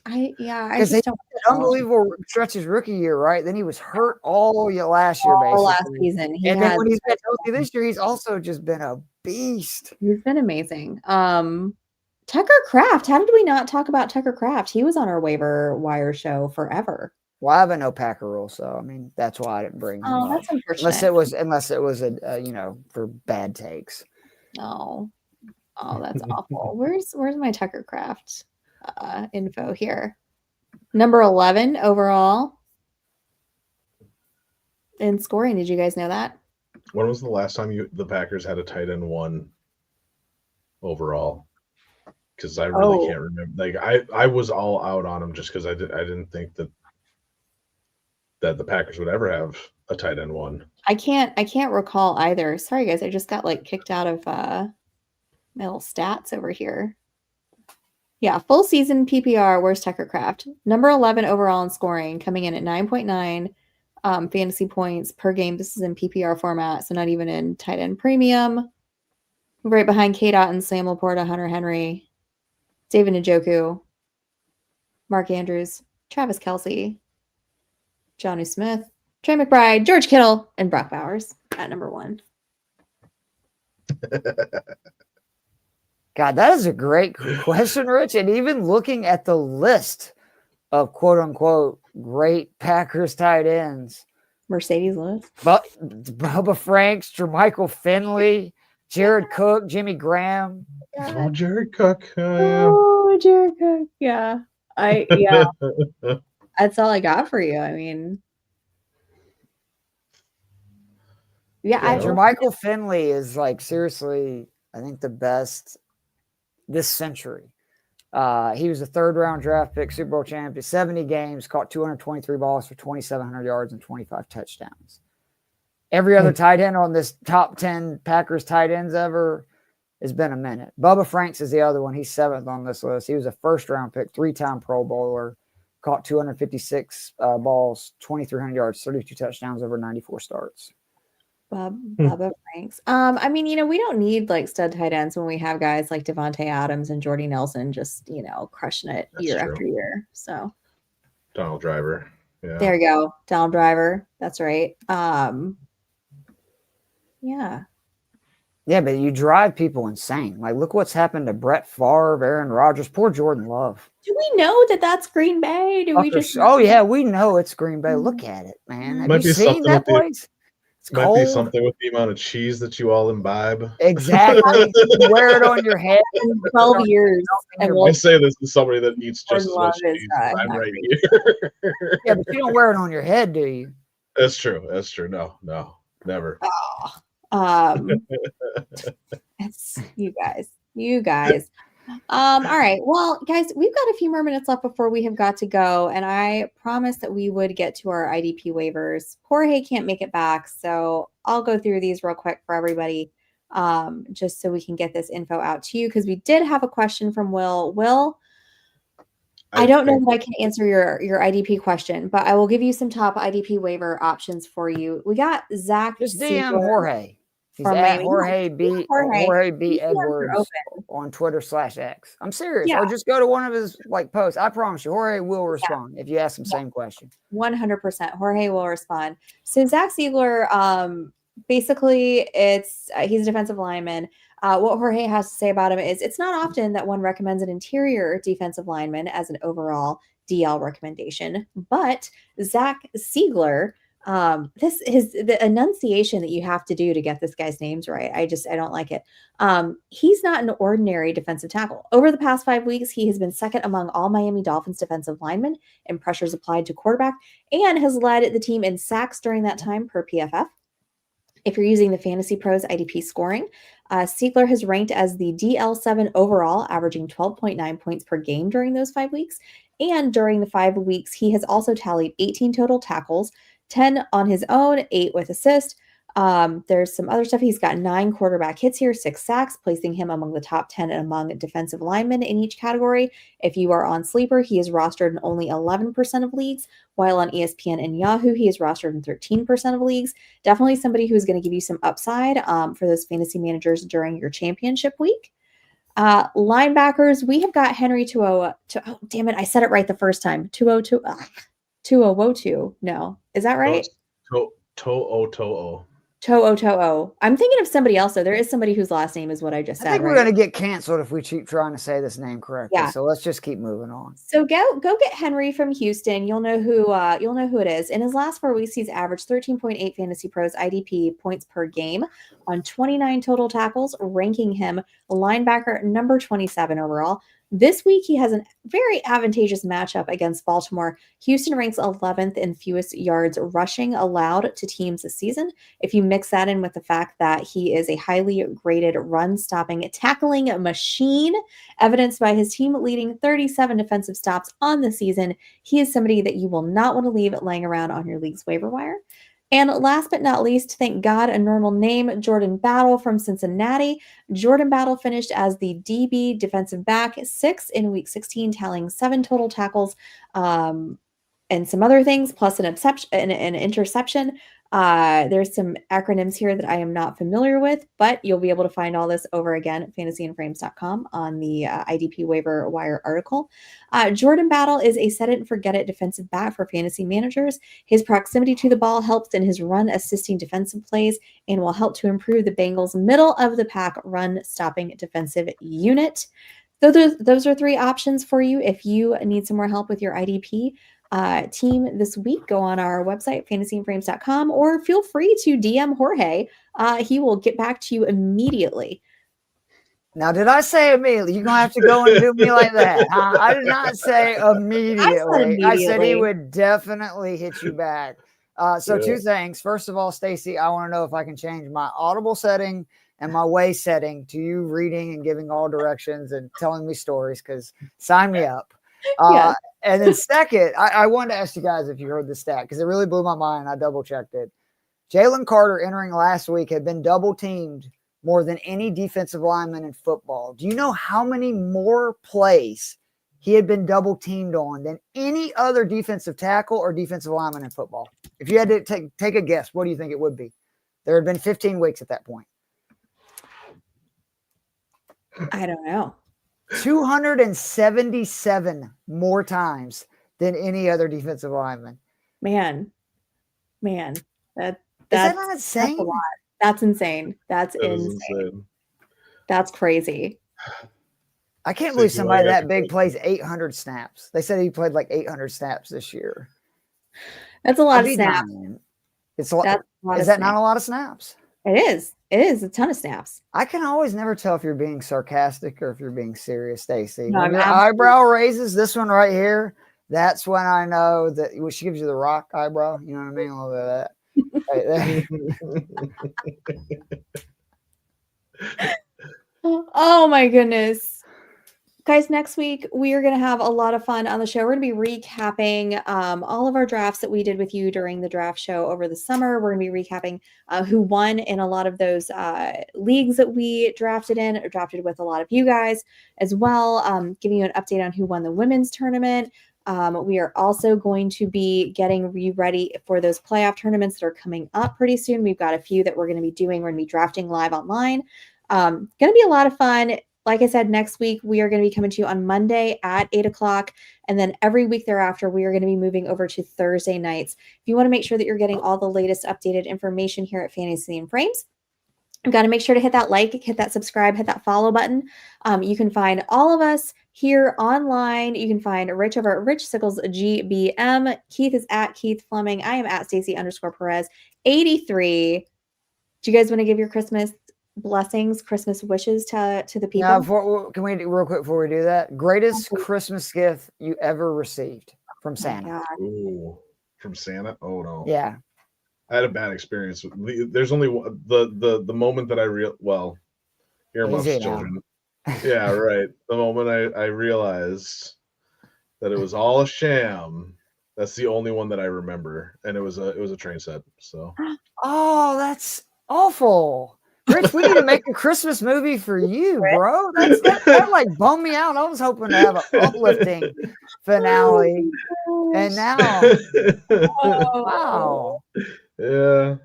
I just don't. Unbelievable stretch his rookie year, right? Then he was hurt all last year, basically. Last season. Then when he's been healthy this year, he's also just been a beast. He's been amazing. Tucker Kraft. How did we not talk about Tucker Kraft? He was on our waiver wire show forever. Well, I have a no Packer rule, so I mean that's why I didn't bring him up. That's unfortunate. Unless it was a for bad takes. Oh, that's awful. Where's my Tucker Kraft info here? Number 11 overall in scoring. Did you guys know that? When was the last time the Packers had a tight end 1 overall? Because I really can't remember. Like I was all out on him just because I didn't think that the Packers would ever have a tight end 1. I can't recall either. Sorry guys, I just got like kicked out of my little stats over here. Yeah, full season PPR. Where's Tucker Kraft? Number 11 overall in scoring, coming in at 9.9 fantasy points per game. This is in PPR format, so not even in tight end premium. Right behind K-Dot and Sam Laporta, Hunter Henry, David Njoku, Mark Andrews, Travis Kelce, Jonnu Smith, Trey McBride, George Kittle, and Brock Bowers at number 1. God, that is a great question, Rich. And even looking at the list of quote unquote great Packers tight ends, Mercedes Lewis, Bubba Franks, Jermichael Finley, Jared Cook, Jimmy Graham. Oh, Jared Cook. Jared Cook. Yeah. That's all I got for you. I mean, Jermichael Finley is like seriously, I think the best this century. He was a 3rd-round draft pick, Super Bowl champion, 70 games, caught 223 balls for 2,700 yards and 25 touchdowns. Every other tight end on this top 10 Packers tight ends ever has been a minute. Bubba Franks is the other one. He's 7th on this list. He was a 1st-round pick, 3-time Pro Bowler, caught 256 balls, 2,300 yards, 32 touchdowns over 94 starts. Bubba Franks. I mean, we don't need like stud tight ends when we have guys like Devontae Adams and Jordy Nelson just, crushing it year after year. So Donald Driver. Yeah. There you go. Donald Driver. That's right. Yeah. Yeah, but you drive people insane. Like, look what's happened to Brett Favre, Aaron Rodgers, poor Jordan Love. Do we know that that's Green Bay? Oh, yeah, we know it's Green Bay. Look at it, man. Have you seen that place? It's might cold. Be something with the amount of cheese that you all imbibe. Exactly. You wear it on your head. 12 years. I say this as somebody that eats just as much cheese. I'm right here. Yeah, but you don't wear it on your head, do you? That's true. No, never. It's you guys. All right. Well, guys, we've got a few more minutes left before we have got to go. And I promised that we would get to our IDP waivers. Jorge can't make it back. So I'll go through these real quick for everybody, just so we can get this info out to you. Because we did have a question from Will. Will, I don't know that I can answer your IDP question, but I will give you some top IDP waiver options for you. We got Zach. Just DM Jorge. He's at Jorge B. Edwards on Twitter /X. I'm serious. Yeah. Or just go to one of his posts. I promise you, Jorge will respond if you ask him the same question. 100%. Jorge will respond. So Zach Ziegler, basically he's a defensive lineman. What Jorge has to say about him is it's not often that one recommends an interior defensive lineman as an overall DL recommendation, but Zach Siegler, this is the enunciation that you have to do to get this guy's names right. I don't like it. He's not an ordinary defensive tackle. Over the past 5 weeks, he has been second among all Miami Dolphins defensive linemen in pressures applied to quarterback and has led the team in sacks during that time per PFF. If you're using the Fantasy Pros IDP scoring, Siegler has ranked as the DL7 overall, averaging 12.9 points per game during those 5 weeks. And during the 5 weeks, he has also tallied 18 total tackles, 10 on his own, 8 with assist. There's some other stuff. He's got 9 quarterback hits here, 6 sacks, placing him among the top 10 among defensive linemen in each category. If you are on Sleeper, he is rostered in only 11% of leagues, while on ESPN and Yahoo, he is rostered in 13% of leagues. Definitely somebody who's going to give you some upside for those fantasy managers during your championship week. Linebackers, we have got Henry oh, damn it, I said it right the first time. 2002. No, is that right? To'o. To'o. I'm thinking of somebody else, though. There is somebody whose last name is what I just said. I think we're going to get canceled if we keep trying to say this name correctly. Yeah. So let's just keep moving on. So go get Henry from Houston. You'll know who it is. In his last 4 weeks, he's averaged 13.8 Fantasy Pros IDP points per game on 29 total tackles, ranking him linebacker number 27 overall. This week, he has a very advantageous matchup against Baltimore. Houston ranks 11th in fewest yards rushing allowed to teams this season. If you mix that in with the fact that he is a highly graded run-stopping, tackling machine, evidenced by his team leading 37 defensive stops on the season, he is somebody that you will not want to leave laying around on your league's waiver wire. And last but not least, thank God, a normal name, Jordan Battle from Cincinnati. Jordan Battle finished as the DB defensive back 6 in week 16, tallying 7 total tackles and some other things, plus an interception. There's some acronyms here that I am not familiar with, but you'll be able to find all this over again at fantasyandframes.com on the IDP waiver wire article. Jordan Battle is a set it and forget it defensive back for fantasy managers. His proximity to the ball helps in his run assisting defensive plays and will help to improve the Bengals' middle of the pack run stopping defensive unit. So those are 3 options for you if you need some more help with your IDP team this week. Go on our website, fantasyandframes.com, or feel free to DM Jorge. He will get back to you immediately. Now, did I say immediately? You're going to have to go and do me like that. I did not say immediately. I said he would definitely hit you back. So 2 things. First of all, Stacy, I want to know if I can change my Audible setting and my way setting to you reading and giving all directions and telling me stories, because sign me up. Yeah. And then second, I wanted to ask you guys if you heard the stat, because it really blew my mind. I double-checked it. Jalen Carter entering last week had been double-teamed more than any defensive lineman in football. Do you know how many more plays he had been double-teamed on than any other defensive tackle or defensive lineman in football? If you had to take a guess, what do you think it would be? There had been 15 weeks at that point. I don't know. 277 more times than any other defensive lineman. Man, that's not insane? That's a lot. That's insane. That's insane. That's crazy. I can't believe somebody that big plays 800 snaps. They said he played like 800 snaps this year. That's a lot of snaps. It's a lot. Is that not a lot of snaps? It is. It is a ton of snaps. I can always never tell if you're being sarcastic or if you're being serious, Stacy. No, when your eyebrow raises, this one right here, that's when I know that she gives you the rock eyebrow. You know what I mean? A little bit of that. Oh my goodness. Guys, next week we are going to have a lot of fun on the show. We're going to be recapping all of our drafts that we did with you during the draft show over the summer. We're going to be recapping who won in a lot of those leagues that we drafted in, or drafted with a lot of you guys as well, giving you an update on who won the women's tournament. We are also going to be getting ready for those playoff tournaments that are coming up pretty soon. We've got a few that we're going to be doing. We're going to be drafting live online. Going to be a lot of fun. Like I said, next week, we are going to be coming to you on Monday at 8 o'clock. And then every week thereafter, we are going to be moving over to Thursday nights. If you want to make sure that you're getting all the latest updated information here at Fantasy and Frames, Got to make sure to hit that like, hit that subscribe, hit that follow button. You can find all of us here online. You can find Rich over at Rich Sickles GBM. Keith is at Keith Fleming. I am at Stacy_Perez 83. Do you guys want to give your Christmas blessings, Christmas wishes to the people? Now, can we do real quick before we do that? Greatest Christmas gift you ever received from Santa? Ooh, from Santa? Oh no. Yeah. I had a bad experience. There's only the moment that earmuffs, children. Yeah, right. The moment I realized that it was all a sham. That's the only one that I remember, and it was a train set. So. Oh, that's awful, Rich. We need to make a Christmas movie for you, bro. That like bummed me out. I was hoping to have an uplifting finale, and now, wow. Yeah.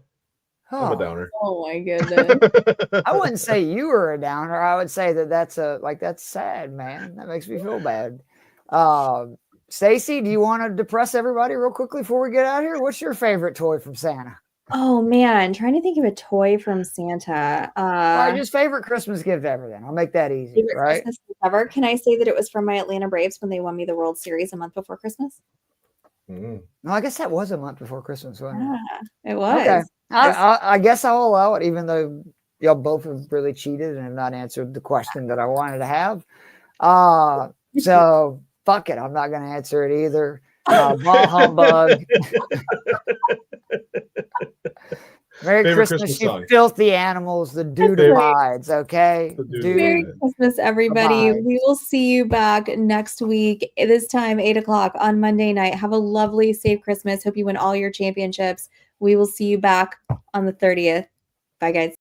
I'm a downer. Oh my goodness. I wouldn't say you were a downer. I would say that's sad, man. That makes me feel bad. Stacy, do you want to depress everybody real quickly before we get out of here? What's your favorite toy from Santa? Oh man, trying to think of a toy from Santa. Just favorite Christmas gift ever. Then I'll make that easy. Favorite right? Christmas gift ever. Can I say that it was from my Atlanta Braves when they won me the World Series a month before Christmas? No, I guess that was a month before Christmas, wasn't it? Yeah, it was. Okay. I guess I'll allow it, even though y'all both have really cheated and have not answered the question that I wanted to have. So fuck it. I'm not going to answer it either. Ball humbug. Merry Christmas, you song. Filthy animals. The dude abides, okay? Merry Christmas, everybody. Abides. We will see you back next week, this time, 8 o'clock on Monday night. Have a lovely, safe Christmas. Hope you win all your championships. We will see you back on the 30th. Bye, guys.